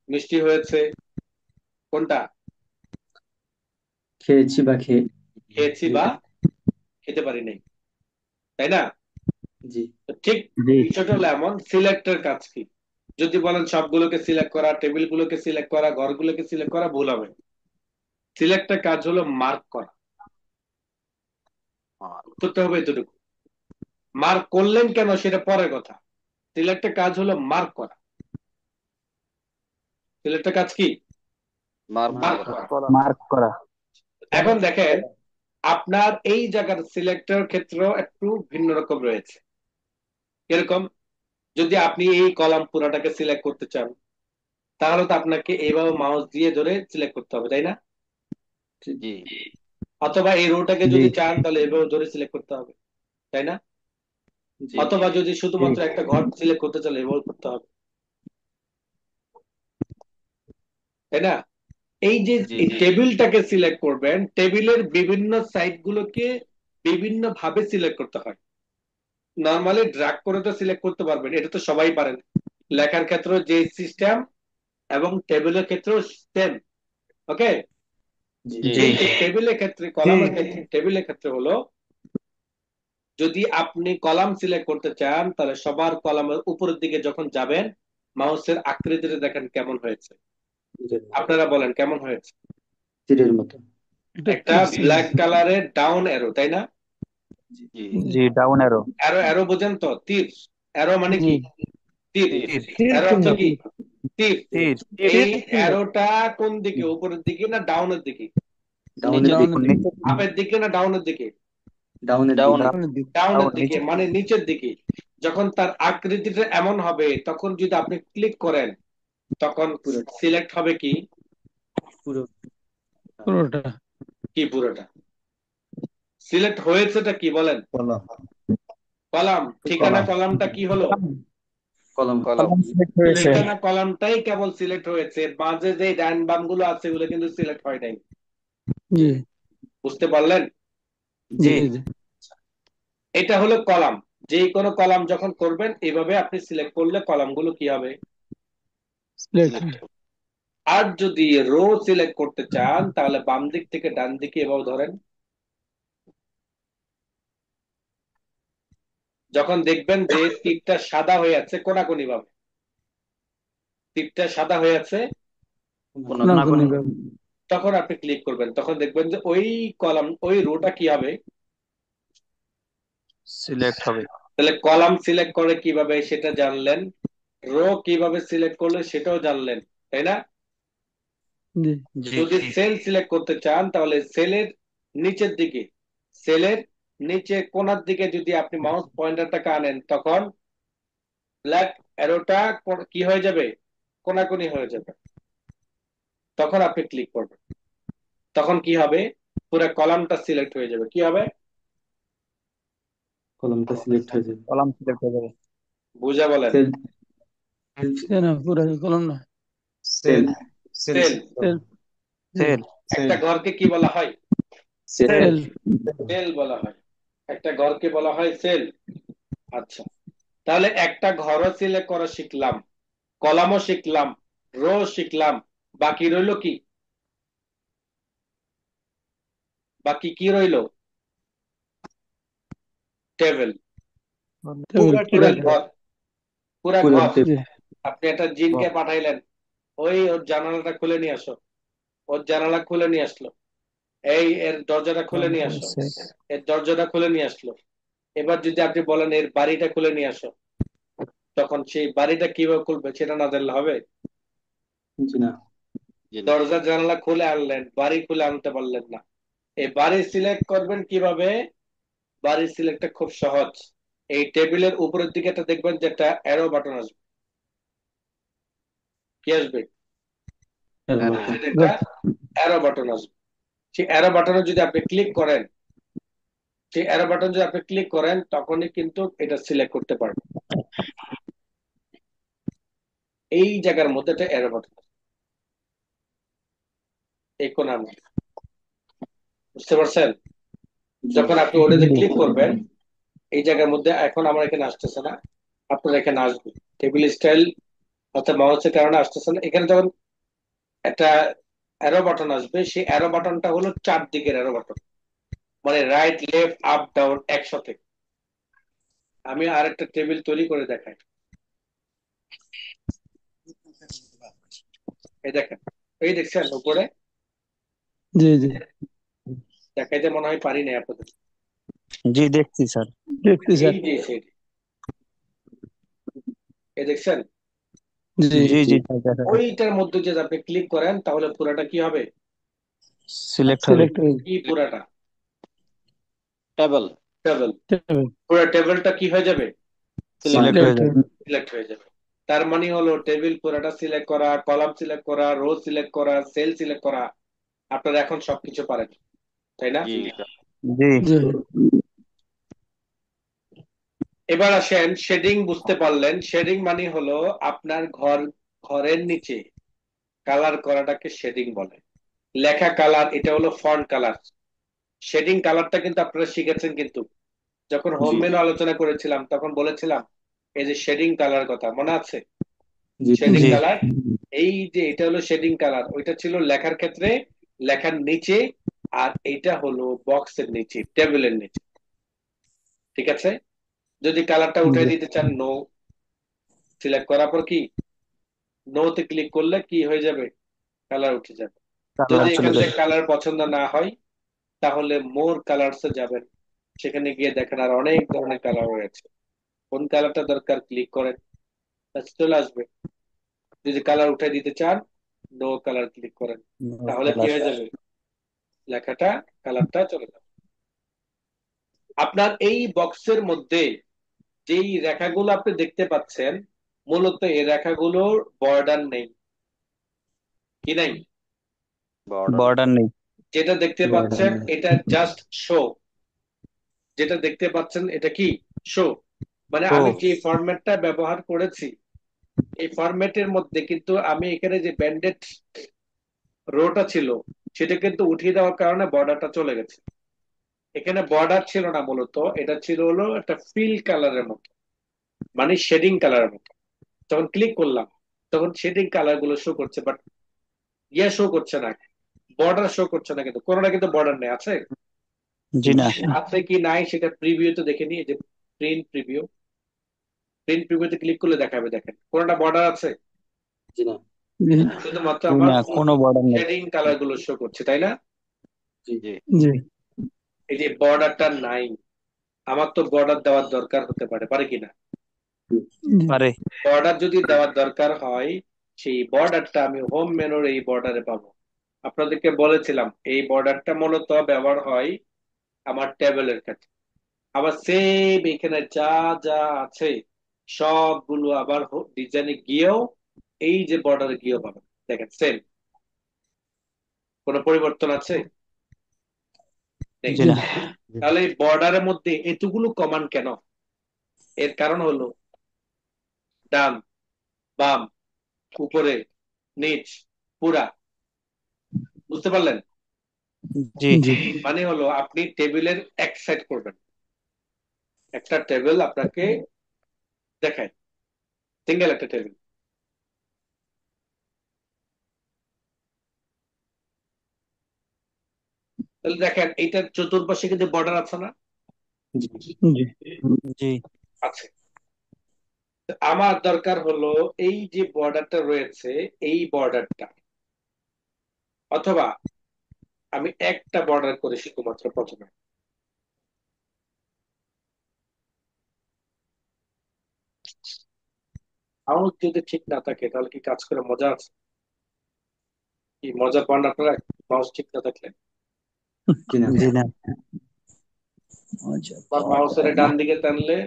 মিষ্টি হয়েছে, কোনটা? খেয়েছি বা খেয়ে। খেয়েছি বা খেতে পারি নাই, তাই না? জি। তো ঠিক জি বিষয়টা হলো এমন, সিলেক্টের কাজ কি? যদি বলেন সবগুলোকে সিলেক্ট করা, টেবিলগুলোকে সিলেক্ট করা, ঘরগুলোকে সিলেক্ট করা, ভুল হবে। সিলেক্টের কাজ হলো মার্ক করা, করতে হবে এতটুকু। মার্ক করলেন কেন সেটা পরের কথা। সিলেক্টের কাজ হলো মার্ক করা। সিলেক্টের কাজ কি? মার্ক মার্ক করা। করা। মার্ক করা। এখন দেখেন আপনার এই জায়গার সিলেক্টর ক্ষেত্রেও একটু ভিন্ন রকম রয়েছে। এরকম যদি আপনি এই কলাম পুরাটাকে সিলেক্ট করতে চান, তাহলে তো আপনাকে এইভাবে মাউস দিয়ে ধরে সিলেক্ট করতে হবে, তাই না? জি অথবা এই রোটাকে জি যদি চান তাহলে এভাবে ধরে সিলেক্ট করতে হবে, তাই না? জি অথবা যদি শুধুমাত্র একটা ঘর সিলেক্ট করতে চান এভাবে করতে হবে, তাই না? এই যে জি এই টেবিলটাকে সিলেক্ট করবেন, টেবিলের বিভিন্ন সাইড গুলোকে বিভিন্ন ভাবে সিলেক্ট করতে হয়। নর্মালি ড্র্যাগ করে তো সিলেক্ট করতে পারবেন, এটা তো সবাই পারেন। লেখার ক্ষেত্রে যে সিস্টেম এবং টেবিলের ক্ষেত্রেও সেম। ওকে, জি জি কিন্তু টেবিলের ক্ষেত্রে, কলামের ক্ষেত্রে, টেবিলের ক্ষেত্রে হলো যদি আপনি কলাম সিলেক্ট করতে চান তাহলে সবার কলামের উপরের দিকে যখন যাবেন মাউসের আকৃতিটা দেখেন কেমন হয়েছে। আপনারা বলেন কেমন হয়েছে? তীরের মতো। একটা ব্ল্যাক কালারের ডাউন অ্যারো, তাই না? জি জি ডাউন অ্যারো। অ্যারো, অ্যারো বোঝেন তো? তীর। অ্যারো মানে কি? তীর। তীর অ্যারো অর্থ কি? তীর। তীর। এই অ্যারোটা কোন দিকে, উপরের দিকে না ডাউনের দিকে? ডাউনের দিকে। নিচে। আপের দিকে না ডাউনের দিকে? ডাউনের ডাউন দিকে। ডাউনের ডাউন দিকে, মানে নিচের দিকে। যখন তার আকৃতিটা এমন হবে তখন যদি আপনি ক্লিক করেন তখন পুরোটা। সিলেক্ট হবে কি? পুরো পুরোটা। কি পুরোটা? সিলেক্ট হয়েছেটা কি বলেন? কলাম। ঠিকানা কলাম। কলামটা কি হলো? কলম। কলম সিলেক্ট হয়েছে। ঠিকানা কলামটাই কেবল সিলেক্ট হয়েছে, মাঝে যে ডান বাম গুলো আছে ওগুলো কিন্তু সিলেক্ট হয় নাই। জি বুঝতে পারলেন? জি এটা হলো কলাম। যে কোনো কলাম যখন করবেন এইভাবে আপনি সিলেক্ট করলে কলামগুলো কি হবে? সিলেক্ট। আর যদি রো সিলেক্ট করতে চান তাহলে বাম দিক থেকে ডান দিকে এভাবে ধরেন। যখন দেখবেন যে তীরটা সাদা হয়ে আছে কোনাকুনি ভাবে, তীরটা সাদা হয়ে আছে, কোনাকুনি তখন আপনি ক্লিক করবেন, তখন দেখবেন যে ওই কলাম, ওই রোটা কি হবে? সিলেক্ট হবে। তাহলে কলাম সিলেক্ট করে কিভাবে সেটা জানলেন, রো কিভাবে সিলেক্ট করলে সেটাও জানলেন, তাই না? জি যদি সেল সিলেক্ট করতে চান তাহলে সেলের নিচের দিকে, সেলের নিচে কোণার দিকে যদি আপনি মাউস পয়েন্টারটাকে আনেন তখন ব্ল্যাক অ্যারোটা কি হয়ে যাবে? কোনাকুনি হয়ে যাবে। তখন আপনি ক্লিক করবেন, তখন কি হবে? পুরো কলামটা সিলেক্ট হয়ে যাবে। কি হবে? কলমটা সিলেক্ট হয়ে যাবে। কলাম সিলেক্ট হয়ে যাবে। বুঝা বলেন। সেল। না পুরো কলম না। সেল। সেল। সেল। একটা ঘরকে কি বলা হয়? সেল। সেল বলা হয়। একটা ঘরকে বলা হয় সেল। আচ্ছা, তাহলে একটা ঘরও সিলেক্ট করা শিখলাম, কলামও শিখলাম, রো শিখলাম, বাকি রইলো কি? বাকি কি রইলো? টেবিল। পুরা ঘর, পুরা পুরো ঘর। টেবিল। আপনি একটা জিনকে পাঠাইলেন, ওই ওর জানালাটা খুলে নিয়ে আসো, ওর জানালা খুলে নিয়ে আসলো, এই এর দরজাটা খুলে নিয়ে আসো, এর দরজাটা খুলে নিয়ে আসলো। এবার যদি আপনি বলেন এর বাড়িটা খুলে নিয়ে আসো, তখন সেই বাড়িটা কিভাবে খুলবে সেটা না জানলে হবে? জি না। দরজা জানালা খুলে আনলেন, বাড়ি খুলে আনতে পারলেন না। এই বাড়ি সিলেক্ট করবেন কিভাবে? বাড়ির সিলেক্টটা খুব সহজ। এই টেবিলের উপরের দিকে একটা দেখবেন যে একটা অ্যারো বাটন আসবে। কি আসবে? একটা অ্যারো বাটন আসবে। সেই অ্যারো বাটনে যদি আপনি ক্লিক করেন, সেই অ্যারো বাটন যদি আপনি ক্লিক করেন তখনই কিন্তু এটা সিলেক্ট করতে পারবেন। এই জায়গার মধ্যে একটা অ্যারো বাটন, এই কোণার মধ্যে। বুঝতে পারছেন? যখন আপনি ওটাতে ক্লিক করবেন এই জায়গার মধ্যে, এখন আমার এখানে আসতেছে না, আপনার এখানে আসবে। টেবিল স্টাইল অর্থাৎ মাউসের কারণে আসতেছে না। এখানে যখন একটা অ্যারো বাটন আসবে, সেই অ্যারো বাটনটা হলো চারদিকের অ্যারো বাটন, মানে রাইট লেফট আপ ডাউন একসাথে। আমি আরেকটা টেবিল তৈরি করে দেখাই। এই দেখেন, এই দেখছেন উপরে, জি জি দেখাইতে মনে হয় পারি না আপনাদের। জি দেখছি স্যার, দেখছি স্যার। এই যে সেটি, এই দেখছেন, জি জি জি স্যার, দেখা যাচ্ছে। ওইটার মধ্যে যদি আপনি ক্লিক করেন তাহলে পুরাটা কি হবে? সিলেক্ট হবে। সিলেক্ট হয়ে কি পুরাটা? টেবল। টেবিল। টেবিল পুরো টেবিলটা কি হয়ে যাবে? সিলেক্ট হয়ে সিলেক্ট যাবে। সিলেক্ট হয়ে যাবে। তার মানে হলো টেবিল পুরাটা সিলেক্ট করা, কলাম সিলেক্ট করা, রো সিলেক্ট করা, সেল সিলেক্ট করা, আপনারা এখন সবকিছু পারেন, তাই না? জি জি জি এবার আসেন শেডিং, বুঝতে পারলেন? শেডিং মানে হলো আপনার ঘরের নিচে কালার করাটাকে শেডিং বলে। লেখা কালার, এটা হলো ফন্ট কালার। শেডিং কালারটা কিন্তু আপনারা শিখেছেন, কিন্তু যখন হোম জি মেনু আলোচনা করেছিলাম তখন বলেছিলাম এই যে শেডিং কালার কথা মনে আছে? জি শেডিং জি কালার, এই যে এটা হলো শেডিং কালার, ওইটা ছিল লেখার ক্ষেত্রে, লেখার নিচে, আর এইটা হলো বক্সের নিচে, টেবিলের নিচে। ঠিক আছে? যদি কালারটা উঠাই দিতে চান, নো সিলেক্ট করার পর কি নো তে ক্লিক করলে কি হয়ে যাবে? কালার উঠে যাবে। কালার যদি চলে এখান থেকে যাবে। কালার পছন্দ না হয় তাহলে মোর কালারস এ যাবেন, সেখানে গিয়ে দেখেন আর অনেক ধরনের কালার রয়েছে, কোন কালারটা দরকার ক্লিক করেন, ব্যাস চলে আসবে। যদি কালার উঠাই দিতে চান, নো কালার ক্লিক করেন, তাহলে কি কালার হয়ে যাবে? লেখাটা, কালারটা চলে যাবে। আপনার এই বক্সের মধ্যে যেই রেখাগুলো আপনি দেখতে পাচ্ছেন, মূলত এই রেখাগুলোর বর্ডার নেই, কি নাই? বর্ডার। বর্ডার নেই। যেটা দেখতে বর্ডার পাচ্ছেন নেই। এটা জাস্ট শো, যেটা দেখতে পাচ্ছেন এটা কি শো, মানে ও আমি যে ফরম্যাটটা ব্যবহার করেছি এই ফরম্যাটের মধ্যে কিন্তু আমি এখানে যে ব্যান্ডেড রোটা ছিল সেটা কিন্তু উঠিয়ে দেওয়ার কারণে বর্ডারটা চলে গেছে। এখানে বর্ডার ছিল না, মূলত এটা ছিল হলো একটা ফিল কালারের মতো, মানে শেডিং কালারের মতো। যখন ক্লিক করলাম তখন শেডিং কালার গুলো শো করছে, বাট ইয়ে শো করছে না, বর্ডার শো করছে না, কিন্তু কোনোটা কিন্তু বর্ডার নেই। আছে? জি না। আছে কি নাই সেটা প্রিভিউতে দেখে নিই, এই যে প্রিন্ট প্রিভিউ, প্রিন্ট প্রিভিউতে ক্লিক করলে দেখাবে, দেখেন কোনটা বর্ডার আছে? জি না জি শুধুমাত্র জি আমার না, কোনো বর্ডার নেই। শেডিং কালার গুলো শো করছে, তাই না? জি জি জি এই যে বর্ডারটা নাই, আমার তো বর্ডার দেওয়ার দরকার হতে পারে, পারে কিনা? জি পারে। বর্ডার যদি দেওয়ার দরকার হয়, সেই বর্ডারটা আমি হোম মেনুর এই বর্ডারে পাবো। আপনাদেরকে বলেছিলাম এই বর্ডারটা মূলত ব্যবহার হয় আমার টেবিলের ক্ষেত্রে। আবার সেম এখানে যা যা আছে সবগুলো আবার ডিজাইনে গিয়েও এই যে বর্ডারে গিয়েও পাবেন, দেখেন সেম, কোনো পরিবর্তন আছে? নেই। জি না। তাহলে এই বর্ডারের মধ্যে এতগুলো কমান্ড কেন? এর কারণ হলো ডান, বাম, উপরে, নিচ, পুরা, বুঝতে পারলেন? জি জি মানে হলো আপনি টেবিলের এক সাইড করবেন, একটা টেবিল আপনাকে দেখায়, সিঙ্গেল একটা টেবিল। তাহলে দেখেন এইটার চতুর্পাশে কিন্তু বর্ডার আছে না? জি জি জি আছে। তো আমার দরকার হলো এই যে বর্ডারটা রয়েছে এই বর্ডারটা, অথবা আমি একটা বর্ডার করে শুধুমাত্র প্রথমে, মাউস যদি ঠিক না থাকে তাহলে কি কাজ করে মজা আছে? কি মজা পান আপনারা মাউস ঠিক না থাকলে? জি না জি না। আচ্ছা, বা পাওয়া মাউসের যায় না। ডান দিকে টানলে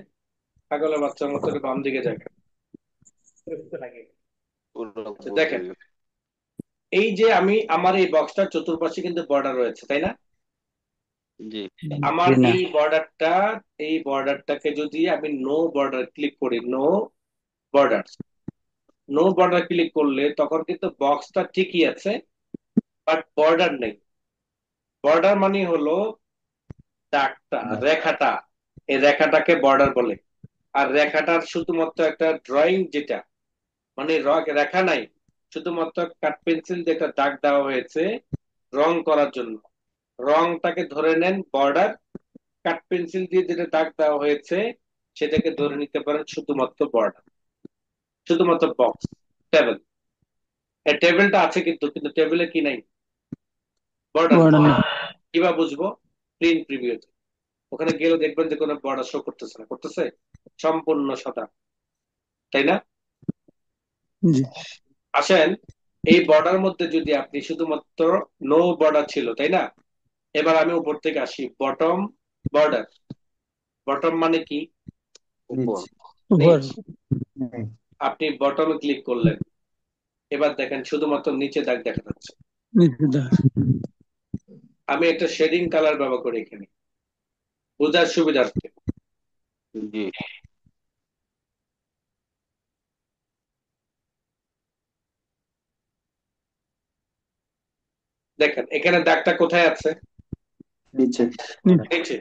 পাগলের বাচ্চার মতো বাম দিকে যায়। পুরো আচ্ছা, ভূত দেখেন হয়ে গেছে। এই যে আমি আমার এই বক্সটার চতুর্পাশে কিন্তু বর্ডার রয়েছে, তাই না? জি আমার জি না। এই বর্ডারটাকে যদি আমি নো বর্ডার ক্লিক করি, বর্ডার নো বর্ডার ক্লিক করলে তখন কিন্তু বক্সটা ঠিকই আছে, বাট বর্ডার নেই। বর্ডার মানে হলো দাগটা, রেখাটা, এই রেখাটাকে বর্ডার বলে। আর রেখাটার শুধুমাত্র একটা ড্রয়িং, যেটা মানে রেখা নাই, শুধুমাত্র কাট পেন্সিল দিয়ে একটা দাগ দেওয়া হয়েছে রং করার জন্য, রংটাকে ধরে নেন বর্ডার, কাট পেন্সিল দিয়ে যেটা দাগ দেওয়া হয়েছে সেটাকে ধরে নিতে পারেন শুধুমাত্র বর্ডার, শুধুমাত্র বক্স, টেবিল। এই টেবিলটা আছে কিন্তু কিন্তু টেবিলে কি নাই? বর্ডার। বর্ডার নেই। কিভাবে বুঝবো? প্রিন্ট প্রিভিউতে ওখানে গেলে দেখবেন যে কোনো বর্ডার শো করতেছে না, করতেছে সম্পূর্ণ সাদা, তাই না? জি আসেন, এই বর্ডার মধ্যে যদি আপনি শুধুমাত্র নো বর্ডার ছিল, তাই না? এবার আমি উপর থেকে আসি, বটম বর্ডার। বটম মানে কি? উপর। নিচে উপর নিচ। আপনি বটমে ক্লিক করলেন, এবার দেখেন শুধুমাত্র নিচে দাগ দেখা যাচ্ছে। নিচে দাগ। আমি একটা শেডিং কালার ব্যবহার করি এখানে বোঝার সুবিধার্থে। জি দেখেন এখানে দাগটা কোথায় আছে? নিচে নিচে নিচে।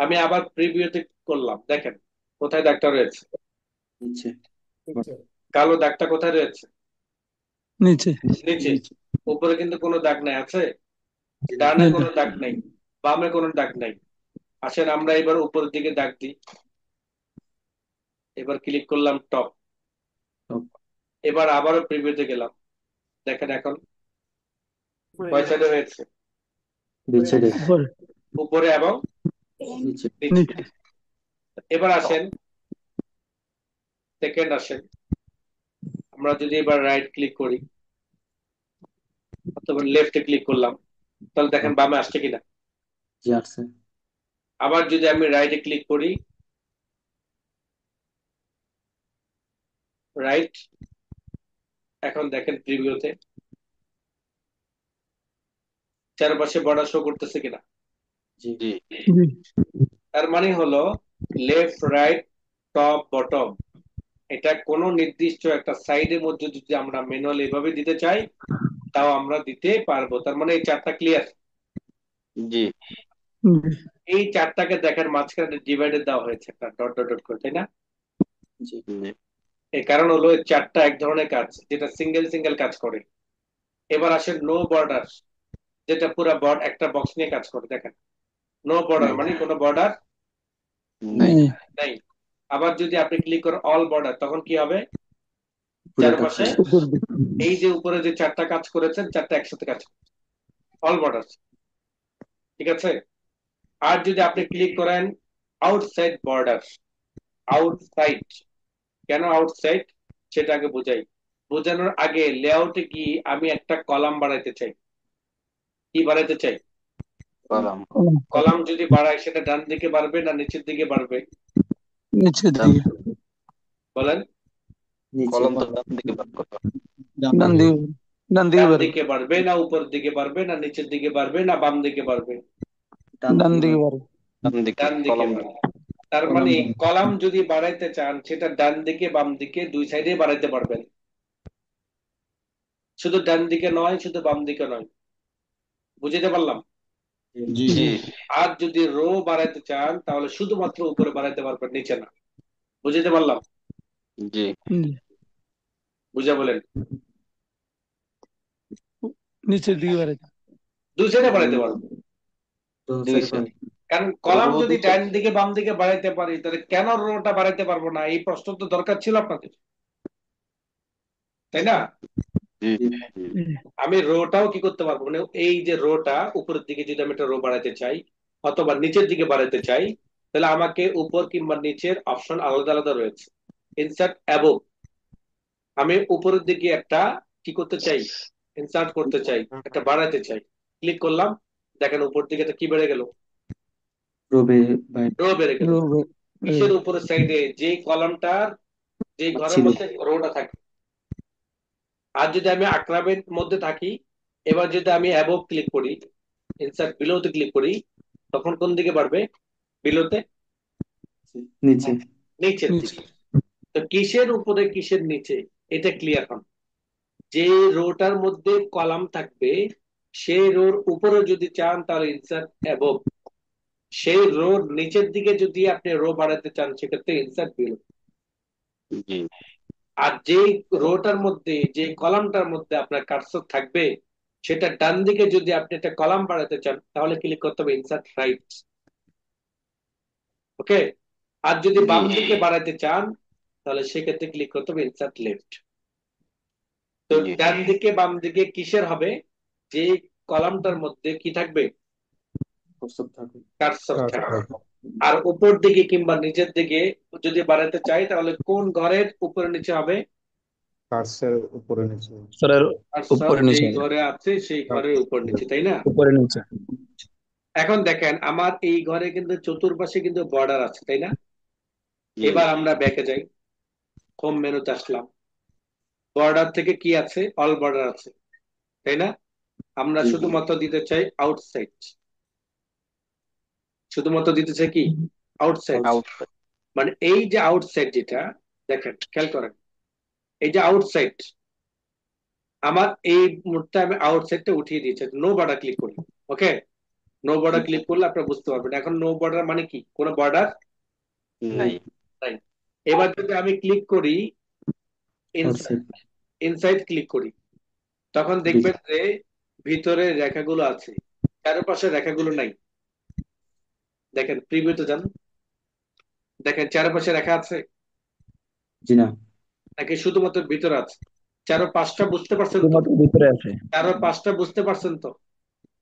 আমি আবার প্রিভিউতে করলাম, দেখেন কোথায় দাগটা রয়েছে? নিচে কালো দাগটা কোথায় রয়েছে? নিচে নিচে। নিচে উপরে কিন্তু কোনো দাগ নাই, আছে? জি না ডানে নেই কোনো দাগ। দাগ নাই, বামে কোনো দাগ নাই। আসেন আমরা এবার উপরের দিকে দাগ দিই। এবার ক্লিক করলাম টপ। টপ এবার আবারও প্রিভিউতে গেলাম, দেখেন এখন কয় সাইডে হয়েছে? নিচে উপরে উপরে এবং নিচে নিচে। নিচে এবার আসেন, সেকেন্ড আসেন, আমরা যদি এবার রাইট ক্লিক করি অথবা লেফটে ক্লিক করলাম, তাহলে দেখেন বামে আসছে কিনা। জি আসছে আবার যদি আমি রাইটে ক্লিক করি, রাইট, এখন দেখেন প্রিভিউতে চারপাশে বর্ডার শো করতেছে কিনা। জি জি জি তার মানে হলো লেফট রাইট টপ বটম, এটা কোনো নির্দিষ্ট একটা সাইডের মধ্যে যদি আমরা ম্যানুয়াল এভাবে দিতে চাই তাও আমরা দিতে পারবো। তার মানে এই চারটা ক্লিয়ার। জি জি এই চারটাকে দেখেন মাঝখানে ডিভাইডেড দেওয়া হয়েছে একটা ডট ডট ডট করে, তাই না? জি জি এর কারণ হলো এই চারটা এক ধরনের কাজ যেটা সিঙ্গেল সিঙ্গেল কাজ করে। এবার আসে নো বর্ডার, যেটা পুরো একটা বক্স নিয়ে কাজ করে। দেখেন নো বর্ডার নাই মানে কোনো বর্ডার নাই নেই নাই। আবার যদি আপনি ক্লিক করেন অল বর্ডার, তখন কি হবে? পুরাটা চারপাশে ফুল উপর দিকে এই যে উপরে যে চারটা কাজ করেছেন চারটা একসাথে কাজ করে, অল বর্ডার, ঠিক আছে? আর যদি আপনি ক্লিক করেন আউটসাইড বর্ডার, আউটসাইড, কেন আউটসাইড সেটা আগে বোঝাই। বোঝানোর আগে লেআউটে কি আমি একটা কলাম বানাইতে চাই, কি বানাইতে চাই? কলাম। কলাম যদি বাড়াই সেটা ডান দিকে বাড়বে না নিচের দিকে বাড়বে? নিচের ডান দিকে বলেন। নিচে কলম তো ডান দিকে বাদ করতে হবে। ডান দিকে ডান দিকে ডান বাড়বে দিকে বাড়বে না উপর দিকে বাড়বে না নিচের দিকে বাড়বে না বাম দিকে বাড়বে? ডান ডান দিকে দিকে বাড়বে ডান দিকে ডান দিকে কলম বাড়বে। তার কলম মানে কলাম যদি বাড়াইতে চান সেটা ডান দিকে বাম দিকে দুই সাইডে বাড়াইতে পারবেন, শুধু ডান দিকে নয়, শুধু বাম দিকে নয়। বুঝতে পারলাম? জি জি আর যদি রো বাড়াইতে চান তাহলে শুধুমাত্র উপরে বাড়াইতে পারবেন, নিচে না। বুঝতে পারলাম? জি জি বুঝে বলেন। নিচের দিকে বাড়বে দুই সাইডে বাড়াইতে পারবেন, তো দুই সেটা সাইড কারণ কলাম রো যদি দুই ডান সাইড। দিকে বাম দিকে বাড়াইতে পারি তাহলে কেন রোটা বাড়াইতে পারবো না? এই প্রশ্ন তো দরকার ছিল আপনাদের, তাই না? জি জি জি আমি রোটাও কি করতে পারবো, মানে এই যে রোটা উপরের দিকে যদি আমি একটা রো বাড়াইতে চাই অথবা নিচের দিকে বাড়াইতে চাই, তাহলে আমাকে উপর কিংবা নিচের অপশন আলাদা আলাদা রয়েছে। ইনসার্ট অ্যাবভ, আমি উপরের দিকে একটা কি করতে চাই, ইনসার্ট করতে চাই, একটা বাড়াইতে চাই, ক্লিক করলাম, দেখেন উপর দিকে একটা কি বেড়ে গেল, রবে বাই রো বেড়ে গেল। রো কিসের উপরের সাইডে? যে কলামটার যে ঘরের ছিল মধ্যে রোটা থাকে। আর যদি আমি আক্রামের মধ্যে থাকি, এবার যদি আমি অ্যাবভ ক্লিক করি, ইনসার্ট বিলোতে ক্লিক করি, তখন কোন দিকে বাড়বে? বিলোতে, নিচে নিচের নিচে দিকে। তো কিসের উপরে কিসের নিচে এটা ক্লিয়ার হন। যে রোটার মধ্যে কলাম থাকবে সেই রোর উপরে যদি চান তাহলে ইনসার্ট অ্যাবভ, সেই রোর নিচের দিকে যদি আপনি রো বাড়াতে চান সেক্ষেত্রে ইনসার্ট বিলো। জি আর যেই রোটার মধ্যে যে কলামটার মধ্যে আপনার কার্সর থাকবে সেটা ডান দিকে যদি আপনি একটা কলাম বাড়াতে চান তাহলে ক্লিক করতে হবে ইনসার্ট রাইট। ওকে। আর যদি বাম জি দিকে বাড়াতে চান তাহলে সেক্ষেত্রে ক্লিক করতে হবে ইনসার্ট লেফট। তো জি ডান দিকে বাম দিকে কিসের হবে, যে কলামটার মধ্যে কি থাকবে, প্রস্তাব থাকে। কার্সর থাকবে। আর উপর দিকে কিংবা নিচের দিকে যদি বাড়াতে চাই তাহলে কোন ঘরের উপরে নিচে হবে, কার্সের উপরে নিচে। স্যারের কার্সর উপরে যেই নিচে ঘরে আছে সেই ঘরের উপর নিচে, তাই না? উপরে নিচে এখন দেখেন আমার এই ঘরে কিন্তু চতুর্পাশে কিন্তু বর্ডার আছে, তাই না? জি এবার আমরা ব্যাকে যাই, হোম মেনুতে আসলাম, বর্ডার থেকে কি আছে, অল বর্ডার আছে, তাই না? আমরা জি। শুধুমাত্র দিতে চাই আউটসাইড, শুধুমাত্র দিতে চাই কি, আউটসাইড। আউটসাইড। মানে এই যে আউটসাইড, যেটা দেখেন খেয়াল করেন, এই যে আউটসাইড, আমার এই মুহূর্তে আমি আউটসাইডটা উঠিয়ে দিয়েছি, নো বর্ডার ক্লিক করি। ওকে, নো বর্ডার ক্লিক করলে আপনারা বুঝতে পারবেন এখন নো বর্ডার মানে কি, কোনো বর্ডার নাই। নাই। এবার যদি আমি ক্লিক করি ইনসাইড, আউটসাইড। ইনসাইড ক্লিক করি, তখন দেখবেন যে ভিতরে রেখাগুলো আছে, চারপাশে রেখাগুলো নাই। দেখেন প্রিভিউতে যান, দেখেন চারপাশে রেখা আছে জি না। নাকি শুধুমাত্র ভিতরে আছে? চারো পাঁচটা বুঝতে পারছেন তো? শুধুমাত্র ভিতরে আছে। চারো পাঁচটা বুঝতে পারছেন তো?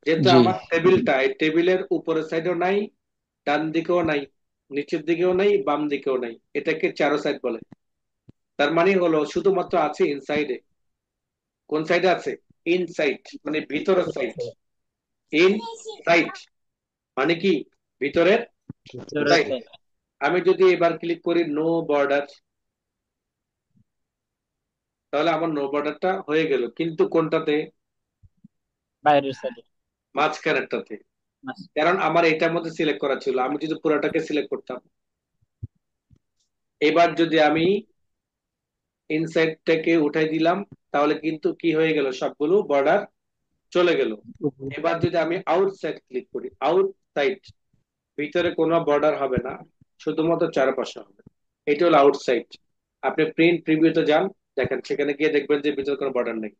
যেহেতু জি আমার টেবিলটা, এই টেবিলের উপরের সাইডেও নাই, ডান দিকেও নাই, নিচের দিকেও নাই, বাম দিকেও নাই, এটাকে চারো সাইড বলে। তার মানে হলো শুধুমাত্র আছে ইনসাইডে। কোন সাইডে আছে? ইনসাইড, মানে ভিতরের সাইড। ইন সাইড মানে কি, ভিতরের সাইড। আমি যদি এবার ক্লিক করি নো বর্ডার, তাহলে আমার নো বর্ডারটা হয়ে গেল, কিন্তু কোনটাতে, বাইরের সাইডে। মাঝখানেরটাতে। কারণ আমার এটার মধ্যে সিলেক্ট করা ছিল, আমি যদি পুরোটাকে সিলেক্ট করতাম। এবার যদি আমি ইনসাইডটাকে উঠাই দিলাম, তাহলে কিন্তু কি হয়ে গেল, সবগুলো বর্ডার চলে গেল। এবার যদি আমি আউটসাইড ক্লিক করি, আউটসাইড, ভিতরে কোনো বর্ডার হবে না, শুধুমাত্র চারপাশে হবে। এটা হলো আউটসাইড। আপনি প্রিন্ট প্রিভিউতে যান, দেখেন সেখানে গিয়ে দেখবেন যে ভিতরে কোনো বর্ডার নেই।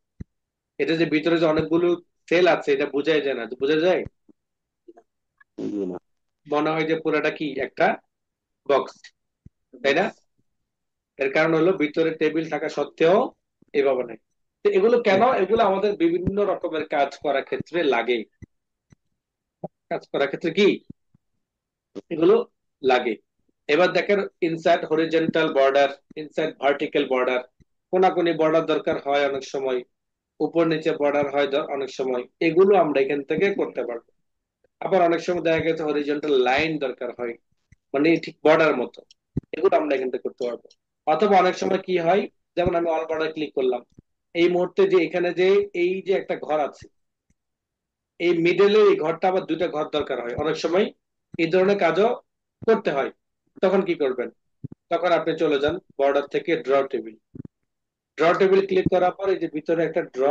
এটা যে ভিতরে যে অনেকগুলো সেল আছে এটা বোঝাই যায় না, বোঝা যায়? জি না। মনে হয় যে পুরোটা কি একটা বক্স, তাই না? এর কারণ হলো ভিতরে টেবিল থাকা সত্ত্বেও এভাবে নাই। তো এগুলো কেন, এগুলো আমাদের বিভিন্ন রকমের কাজ করার ক্ষেত্রে লাগে। কাজ করার ক্ষেত্রে কি এগুলো লাগে। এবার দেখেন inside horizontal border, inside vertical border, কোনাকুনি বর্ডার দরকার হয় অনেক সময়, উপর নিচে বর্ডার হয় অনেক সময়, এগুলো আমরা এখান থেকে করতে পারবো। আবার অনেক সময় দেখা গেছে হরিজন্টাল লাইন দরকার হয়, মানে ঠিক বর্ডার মতো, এগুলো আমরা এখান থেকে করতে পারবো। অথবা অনেক সময় কি হয়, যেমন আমি অল বর্ডার ক্লিক করলাম, এই মুহূর্তে যে এখানে যে এই যে একটা ঘর আছে, এই মিডলে এই ঘরটা আবার দুইটা ঘর দরকার হয় অনেক সময়, এই ধরনের কাজও করতে হয়। তখন কি করবেন, তখন আপনি চলে যান বর্ডার থেকে draw table, draw table click করার পর এই যে ভিতরে একটা ড্র,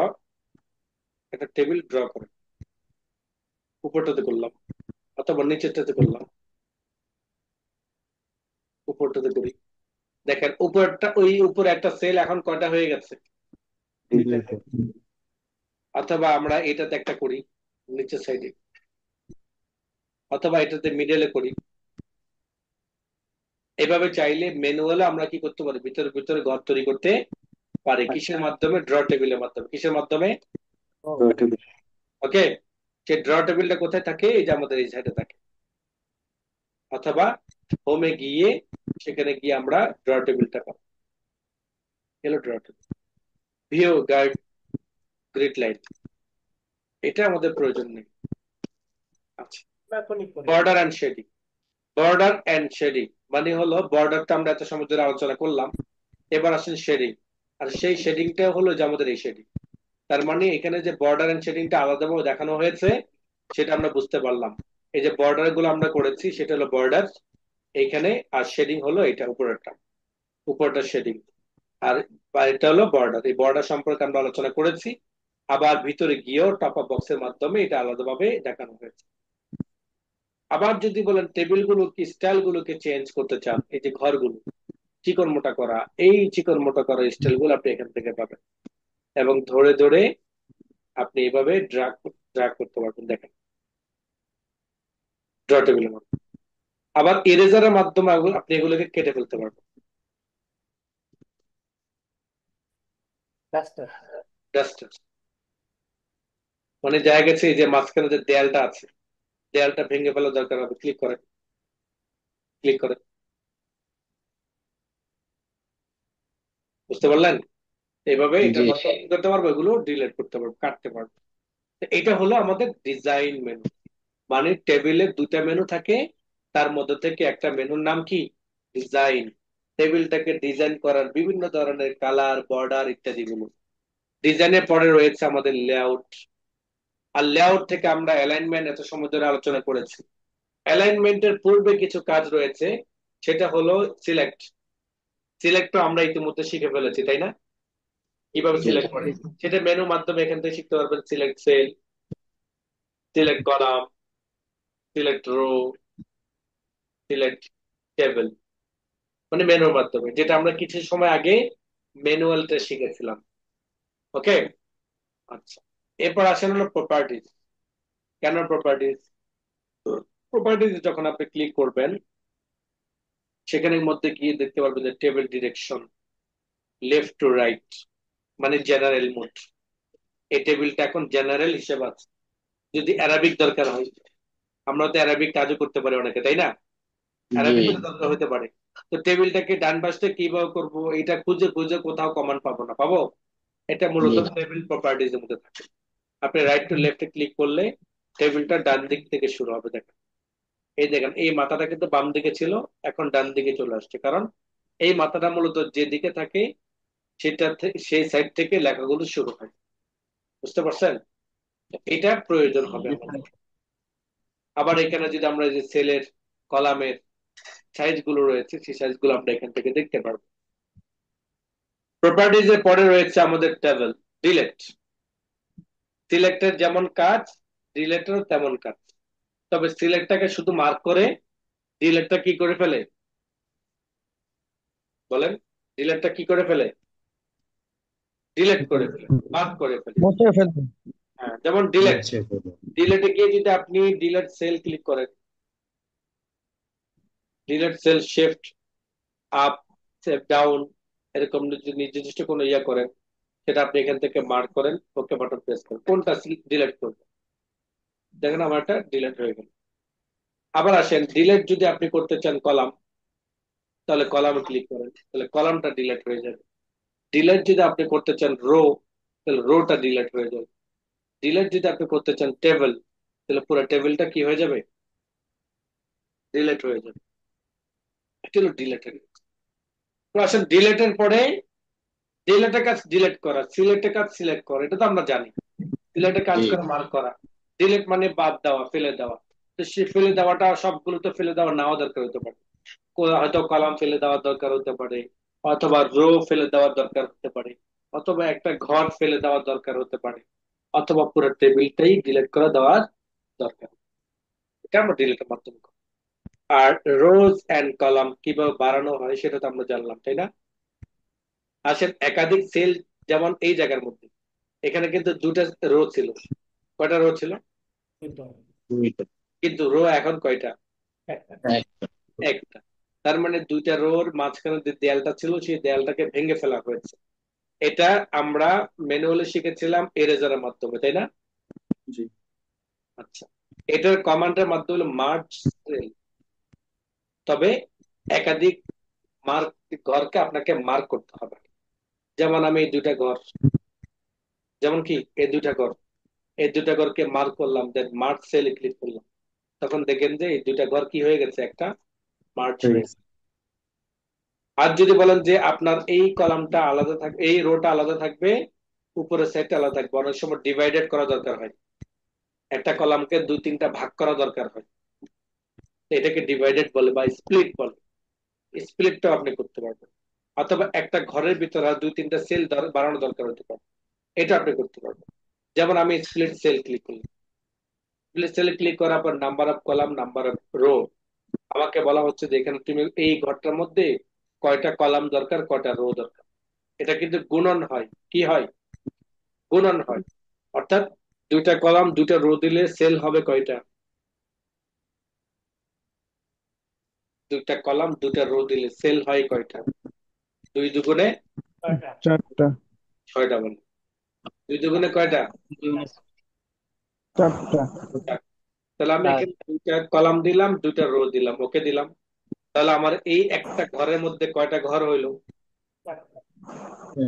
একটা টেবিল ড্র করেন, উপরটাতে করলাম অথবা নিচেরটাতে করলাম, উপরটাতে করি, দেখেন উপরটা, ওই উপরে একটা সেল এখন কয়টা হয়ে গেছে। অথবা আমরা এটাতে একটা করি নিচের সাইডে, অথবা এটাতে মিডলে করি। এভাবে চাইলে ম্যানুয়ালি আমরা কি করতে পারি, ভিতরে ভিতরে ঘর তৈরি করতে পারি। কিসের মাধ্যমে? ড্র টেবিলের মাধ্যমে। কিসের মাধ্যমে? টেবিল। ওকে, সেই ড্র টেবিলটা কোথায় থাকে, এই যে আমাদের এই সাইডে থাকে। অথবা হোমে গিয়ে সেখানে গিয়ে আমরা ড্র টেবিলটা পাবো। এলো draw table. View guide, grid line, এটা আমাদের প্রয়োজন নেই। আচ্ছা, border and shading. Border and shading মানে হলো, বর্ডারটা আমরা এত সময় ধরে আলোচনা করলাম, এবার আসেন শেডিং। আর সেই শেডিংটা হলো যে আমাদের এই শেডিং। তার মানে এখানে যে বর্ডার এন্ড শেডিংটা আলাদাভাবে দেখানো হয়েছে সেটা আমরা বুঝতে পারলাম। এই যে বর্ডার গুলো আমরা করেছি সেটা হলো বর্ডার এইখানে, আর শেডিং হলো এটা উপরেরটা, উপরটা শেডিং, আর এটা হলো বর্ডার। এই বর্ডার সম্পর্কে আমরা আলোচনা করেছি। আবার ভিতরে গিয়েও টপ আপ বক্সের মাধ্যমে এটা আলাদাভাবে দেখানো হয়েছে। আবার যদি বলেন টেবিল গুলো কি স্টাইল গুলোকে চেঞ্জ করতে চান, এই যে ঘরগুলো চিকন মোটা করা, এই চিকন মোটা করা স্টাইল গুলো আপনি এখান থেকে পাবেন, এবং ধরে ধরে আপনি এইভাবে ড্রাগ ড্রাগ করতে পারবেন। দেখেন ড্র টেবিলের মধ্যে। আবার ইরেজারের মাধ্যমে আপনি এগুলোকে কেটে ফেলতে পারবেন। ডাস্টার। মানে দেখা গেছে এই যে মাঝখানে যে দেয়ালটা আছে, দেয়ালটা ভেঙে ফেলা দরকার হবে, ক্লিক করেন, ক্লিক করেন। বুঝতে পারলেন? এইভাবে এটা জি। কি করতে পারবো, এগুলো ডিলিট করতে পারবো, কাটতে পারবো। তো এটা হলো আমাদের ডিজাইন মেনু। মানে টেবিলে দুটা মেনু থাকে, তার মধ্যে থেকে একটা মেনুর নাম কি, ডিজাইন। টেবিলটাকে ডিজাইন করার বিভিন্ন ধরনের কালার, বর্ডার ইত্যাদি গুলো। ডিজাইনের পরে রয়েছে আমাদের লেআউট। আর লেআউট থেকে আমরা অ্যালাইনমেন্ট এত সময় ধরে আলোচনা করেছি। অ্যালাইনমেন্টের পূর্বে কিছু কাজ রয়েছে, সেটা হলো সিলেক্ট। সিলেক্ট তো আমরা ইতিমধ্যে শিখে ফেলেছি, তাই না? কিভাবে জি। সিলেক্ট করে সেটা মেনু মাধ্যমে এখান থেকে শিখতে পারবেন। Select cell, select column, select row, select table, মানে মেনুর মাধ্যমে, যেটা আমরা কিছু সময় আগে ম্যানুয়ালটা শিখেছিলাম। ওকে, আচ্ছা। এরপর আসেন হলো প্রপার্টিজ। কেন প্রপার্টিজ? প্রপার্টিজ যখন আপনি ক্লিক করবেন, সেখানের মধ্যে গিয়ে দেখতে পারবেন যে table direction, left to right, মানে জেনারেল মোড। এই টেবিলটা এখন জেনারেল হিসেবে আছে। যদি অ্যারাবিক দরকার হয়, আমরা তো অ্যারাবিক কাজও করতে পারি অনেকে, তাই না? জি। অ্যারাবিক দরকার হতে পারে। তো টেবিলটাকে ডান পাশে কিভাবে করব, এটা খুঁজে খুঁজে কোথাও কমান্ড পাবো না, পাবো? এটা মূলত জি। টেবিল প্রপার্টিজ এর মধ্যে থাকে। আপনি রাইট টু লেফটে ক্লিক করলে টেবিলটা ডান দিক থেকে শুরু হবে। দেখেন, এই দেখেন, এই মাথাটা কিন্তু বাম দিকে ছিল, এখন ডান দিকে চলে আসছে। কারণ এই মাথাটা মূলত যে দিকে থাকে, সেই সাইড থেকে লেখাগুলো শুরু হয়। বুঝতে পারছেন? এটা প্রয়োজন হবে আমাদের। আবার এখানে যদি আমরা এই যে সেলের, কলামের সাইজ গুলো রয়েছে, সেই সাইজ গুলো আমরা এখান থেকে দেখতে পারবো। প্রপার্টিজ এর পরে রয়েছে আমাদের টেবিল ডিলেট। সিলেক্টের যেমন কাজ, ডিলেটেরও তেমন কাজ। তবে সিলেক্টটাকে শুধু মার্ক করে, ডিলেটটা কি করে ফেলে বলেন? ডিলেটটা কি করে ফেলে? ডিলেট করে ফেলে, মার্ক করে ফেলে। মুছে ফেলবে। হ্যাঁ, যেমন ডিলেট, মুছে ফেলে। ডিলেটে গিয়ে যদি আপনি ডিলেট সেল ক্লিক করেন, delete cell shift up, save down, এরকম যদি নির্দিষ্ট কোনো ইয়া করেন, সেটা আপনি এখান থেকে মার্ক করেন, ওকে বাটন প্রেস করেন, কোনটা ডিলেট করবেন। দেখেন আমার একটা ডিলেট হয়ে গেল। আবার আসেন, ডিলেট যদি আপনি করতে চান কলাম, তাহলে কলামে ক্লিক করেন, তাহলে কলামটা ডিলেট হয়ে যাবে। ডিলেট যদি আপনি করতে চান রো, তাহলে রোটা ডিলেট হয়ে যাবে। ডিলেট যদি আপনি করতে চান টেবিল, তাহলে পুরো টেবিলটা কি হয়ে যাবে, ডিলেট হয়ে যাবে। এটা হলো ডিলেটের। তো আসেন, ডিলেটের পরে ডিলেটের কাজ ডিলেট করা, সিলেক্টের কাজ সিলেক্ট করা, এটা তো আমরা জানি। সিলেক্টের কাজ জি। করে মার্ক করা, ডিলেট মানে বাদ দেওয়া, ফেলে দেওয়া। তো সে ফেলে দেওয়াটা সবগুলো তো ফেলে দেওয়া নাও দরকার হতে পারে। হয়তো কলাম ফেলে দেওয়ার দরকার হতে পারে, অথবা রো ফেলে দেওয়ার দরকার হতে পারে, অথবা একটা ঘর ফেলে দেওয়ার দরকার হতে পারে, অথবা পুরো টেবিলটাই ডিলিট করে দেওয়ার দরকার। এটা আমরা ডিলিটের মাধ্যমে করি। আর রোজ এন্ড কলাম কিভাবে বাড়ানো হয় সেটা তো আমরা জানলাম, তাই না? আসেন, একাধিক সেল, যেমন এই জায়গার মধ্যে, এখানে কিন্তু দুটা রো ছিল। কয়টা রো ছিল? দুইটা। কিন্তু রো এখন কয়টা? একটা। একটা। তার মানে দুইটা রোর মাঝখানে যে দেয়ালটা ছিল, সেই দেয়ালটাকে ভেঙে ফেলা হয়েছে। এটা আমরা ম্যানুয়ালি শিখেছিলাম এরেজারের মাধ্যমে, তাই না? জি। আচ্ছা, এটার কমান্ডের মাধ্যমে হলো মার্জ সেল। তবে একাধিক মার্ক, ঘরকে আপনাকে মার্ক করতে হবে। যেমন আমি এই দুইটা ঘর, যেমন কি এই দুইটা ঘর, এই দুইটা ঘরকে মার্ক করলাম, দেন মার্জ সেলে ক্লিক করলাম, তখন দেখেন যে এই দুইটা ঘর কি হয়ে গেছে, একটা মার্জ হয়ে হয়ে গেছে। গেছে। আর যদি বলেন যে আপনার এই কলামটা আলাদা থাকবে, এই রোটা আলাদা থাকবে, উপরের সাইডটা আলাদা থাকবে, অনেক সময় ডিভাইডেড করা দরকার হয়, একটা কলামকে দুই তিনটা ভাগ করা দরকার হয়, এটাকে ডিভাইডেড বলে বা স্প্লিট বলে। স্প্লিটটাও আপনি করতে পারবেন। অথবা একটা ঘরের ভিতরে আর দুই তিনটা সেল বাড়ানো দরকার হতে পারে, এটা আপনি করতে পারবেন। যেমন আমি স্প্লিট সেল ক্লিক করলাম, স্প্লিট সেলে ক্লিক করার পর number of column, number of rho, আমাকে বলা হচ্ছে যে এখানে তুমি এই ঘরটার মধ্যে কয়টা কলাম দরকার, কয়টা রো দরকার। এটা কিন্তু গুণন হয়, কি হয়, গুণন হয়। অর্থাৎ দুইটা কলাম দুইটা রো দিলে সেল হবে কয়টা, দুইটা কলাম দুইটা রো দিলে সেল হয় কয়টা, দুই দুগুণে চারটা। ছয়টা বলে। দুই দুগুণে কয়টা? চারটা। চার। তাহলে আমি চার। এখানে দুইটা কলাম দিলাম, দুইটা রো দিলাম, ওকে দিলাম। তাহলে আমার এই একটা ঘরের মধ্যে কয়টা ঘর হইলো?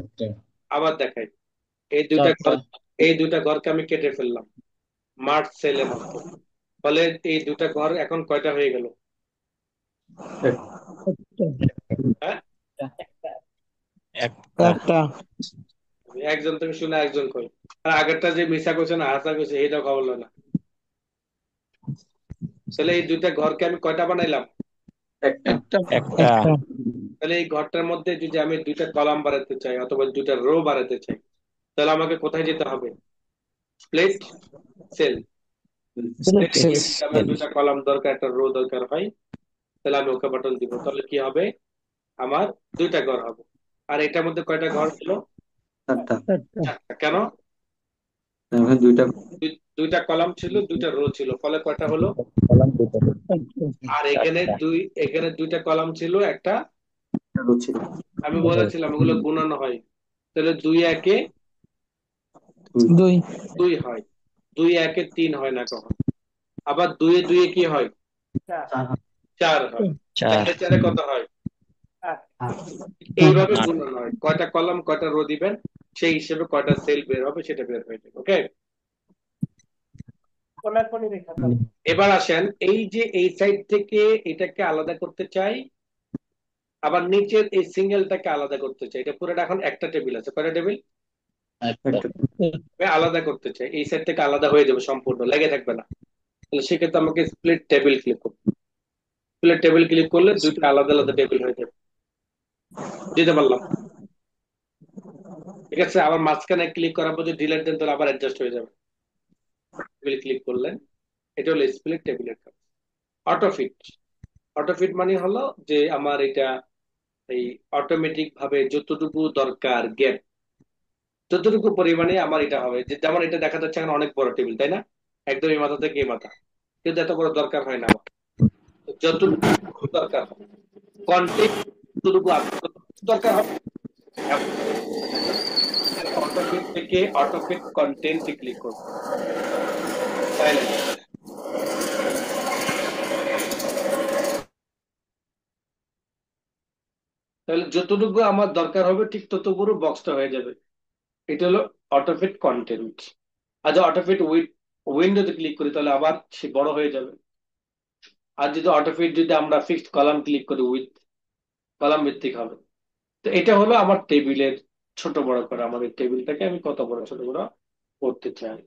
একটা। আবার দেখাই, এই দুইটা ঘর, চারটা। এই দুইটা ঘরকে আমি কেটে ফেললাম মার্জ সেলের মাধ্যমে। ফলে এই দুইটা ঘর এখন কয়টা হয়ে গেল? হ্যাঁ, একটা। একটা। একজন তুমি শুনে একজন কই। আর আগেরটা যে মিশা করছে না হাসা করছে এটা খবর লয় না। তাহলে এই দুইটা ঘরকে আমি কয়টা বানাইলাম? একটা। একটা। একটা। একটা। তাহলে এই ঘরটার মধ্যে যদি আমি দুইটা কলাম বাড়াতে চাই অথবা দুইটা রো বাড়াতে চাই, তাহলে আমাকে কোথায় যেতে হবে? Split cell. Select cells. যদি আমার দুইটা কলাম দরকার, একটা রো দরকার হয়, তাহলে আমি ওকে বাটন দিব। তাহলে কি হবে? আমার দুইটা ঘর হবে। আর এটার মধ্যে কয়টা ঘর ছিল? চারটা। চারটা। চারটা। কেন? এখানে দুইটা দুইটা কলাম ছিল, দুইটা রো ছিল, ফলে কয়টা হলো? কলাম দুটো। একটা। আর চারটা। এখানে দুইটা কলাম ছিল, একটা। রো ছিল। আমি বলেছিলাম এগুলো গুণানো হয়। তাহলে দুই একে দুই। দুই। দুই হয়, দুই একে তিন হয় না কখন। আবার দুইয়ে দুইয়ে কি হয়? চার হয়। চার হয়। চার। চারে চারে কত হয়? আট। এইভাবে আট। গুণানো হয়। কয়টা কলাম কয়টা রো দিবেন, সেই হিসেবে কয়টা সেল বের হবে সেটা বের হয়ে যাবে। ওকে, এবার আসেন, এই যে এই সাইড থেকে এটাকে আলাদা করতে চাই, আবার নিচের এই সিঙ্গেলটাকে আলাদা করতে চাই। এটা পুরোটা এখন একটা টেবিল আছে, কয়টা টেবিল? একটা। একটা। আলাদা করতে চাই, এই সাইড থেকে আলাদা হয়ে যাবে, সম্পূর্ণ লেগে থাকবে না। তাহলে সেক্ষেত্রে আমাকে স্প্লিট টেবিল ক্লিক করতে, স্প্লিট টেবিল ক্লিক করলে দুইটা আলাদা আলাদা টেবিল হয়ে যাবে। দিতে পারলাম, ঠিক আছে। আবার মাঝখানে ক্লিক করার পর যদি ডিলেট দেন তাহলে আবার অ্যাডজাস্ট হয়ে যাবে। টেবিল ক্লিক করলেন, এটা হলো স্প্লিট টেবিলের কাজ। অটোফিট, অটোফিট মানে হলো যে আমার এটা এই অটোমেটিক ভাবে যতটুকু দরকার গ্যাপ, যতটুকু পরিমাণে আমার এটা হবে। যে যেমন এটা দেখা যাচ্ছে এখন অনেক বড় টেবিল, তাই না? একদম এই মাথা থেকে এই মাথা, কিন্তু এত বড় দরকার হয় না আমার। যতটুকু দরকার হবে, কন্টেন্ট যতটুকু দরকার হবে, অটোফিট থেকে অটোফিট কন্টেন্টে ক্লিক করবো, তাইলে তাহলে যতটুকু আমার দরকার হবে ঠিক ততটুকু বক্সটা হয়ে যাবে। এটা হলো অটোফিট কন্টেন্ট। আচ্ছা, অটোফিট উইথ উইন্ডোতে ক্লিক করি তাহলে আবার সে বড় হয়ে যাবে। আর যদি অটোফিট যদি আমরা ফিক্সড কলাম ক্লিক করি, উইথ কলাম ভিত্তিক হবে। তো এটা হলো আমার টেবিলের ছোট বড় করা, আমাদের টেবিলটাকে আমি কত বড় ছোট বড় করতে চাই।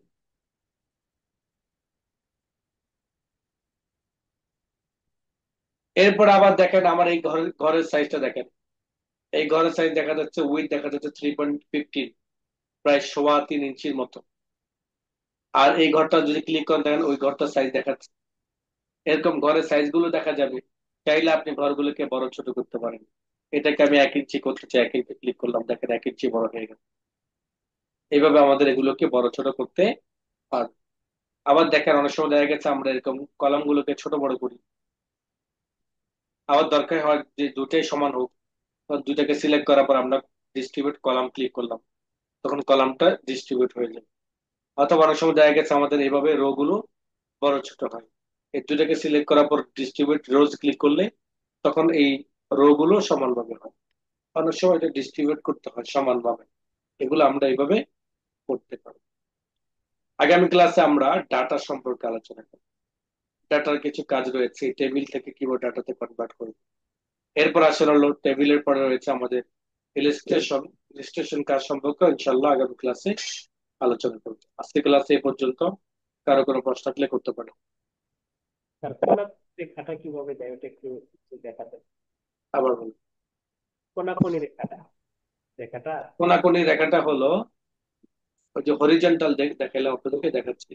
এরপর আবার দেখেন আমার এই ঘরের সাইজটা দেখেন। এই ঘরের সাইজ দেখা যাচ্ছে, উইথ দেখা যাচ্ছে 3.15, প্রায় 3.25 ইঞ্চির মতো। আর এই ঘরটা যদি ক্লিক করেন দেখেন ওই ঘরটার সাইজ দেখাচ্ছে। এরকম ঘরের সাইজ গুলো দেখা যাবে। চাইলে আপনি ঘরগুলোকে বড় ছোট করতে পারেন। এটাকে আমি 1 ইঞ্চি করতে চাই, 1 ইঞ্চি ক্লিক করলাম, দেখেন 1 ইঞ্চি বড় হয়ে গেল। এইভাবে আমাদের এগুলোকে বড় ছোট করতে পারবো। আবার দেখেন অনেক সময় দেখা গেছে আমরা এরকম কলাম গুলোকে ছোট বড় করি, আবার দরকার হয় যে দুটাই সমান হোক, তখন দুটাকে সিলেক্ট করার পর আমরা ডিস্ট্রিবিউট কলাম ক্লিক করলাম, তখন কলামটা ডিস্ট্রিবিউট হয়ে যায়। অথবা অনেক সময় দেখা গেছে আমাদের এইভাবে রো গুলো বড় ছোট হয়, এই দুটাকে সিলেক্ট করার পর ডিস্ট্রিবিউট রোজ ক্লিক করলে তখন এই রো গুলো সমানভাবে হয়। অনেক সময় এটা ডিস্ট্রিবিউট করতে হয় সমানভাবে। এগুলো আমরা এইভাবে করতে পারি। আগামী ক্লাসে আমরা ডাটা সম্পর্কে আলোচনা করব। ডাটার কিছু কাজ রয়েছে, টেবিল থেকে কিভাবে ডাটাতে কনভার্ট করব। এরপর আসলে হলো টেবিলের পরে রয়েছে আমাদের ইলিস্ট্রেশন। ইলিস্ট্রেশন কাজ সম্পর্কে ইনশাল্লাহ আগামী ক্লাসে আলোচনা করব। আজকে ক্লাসে এই পর্যন্ত। কারো কোনো প্রশ্ন থাকলে করতে পারো। কোনা রেখাটা কিভাবে দেয় ওটা একটু একটু দেখাতে। আবার বলুন। কোনাকুনি রেখাটা রেখাটা কোনাকুনি রেখাটা হলো ওই যে হরিজন্টাল দেখাইলাম আপনাদেরকে, দেখাচ্ছি।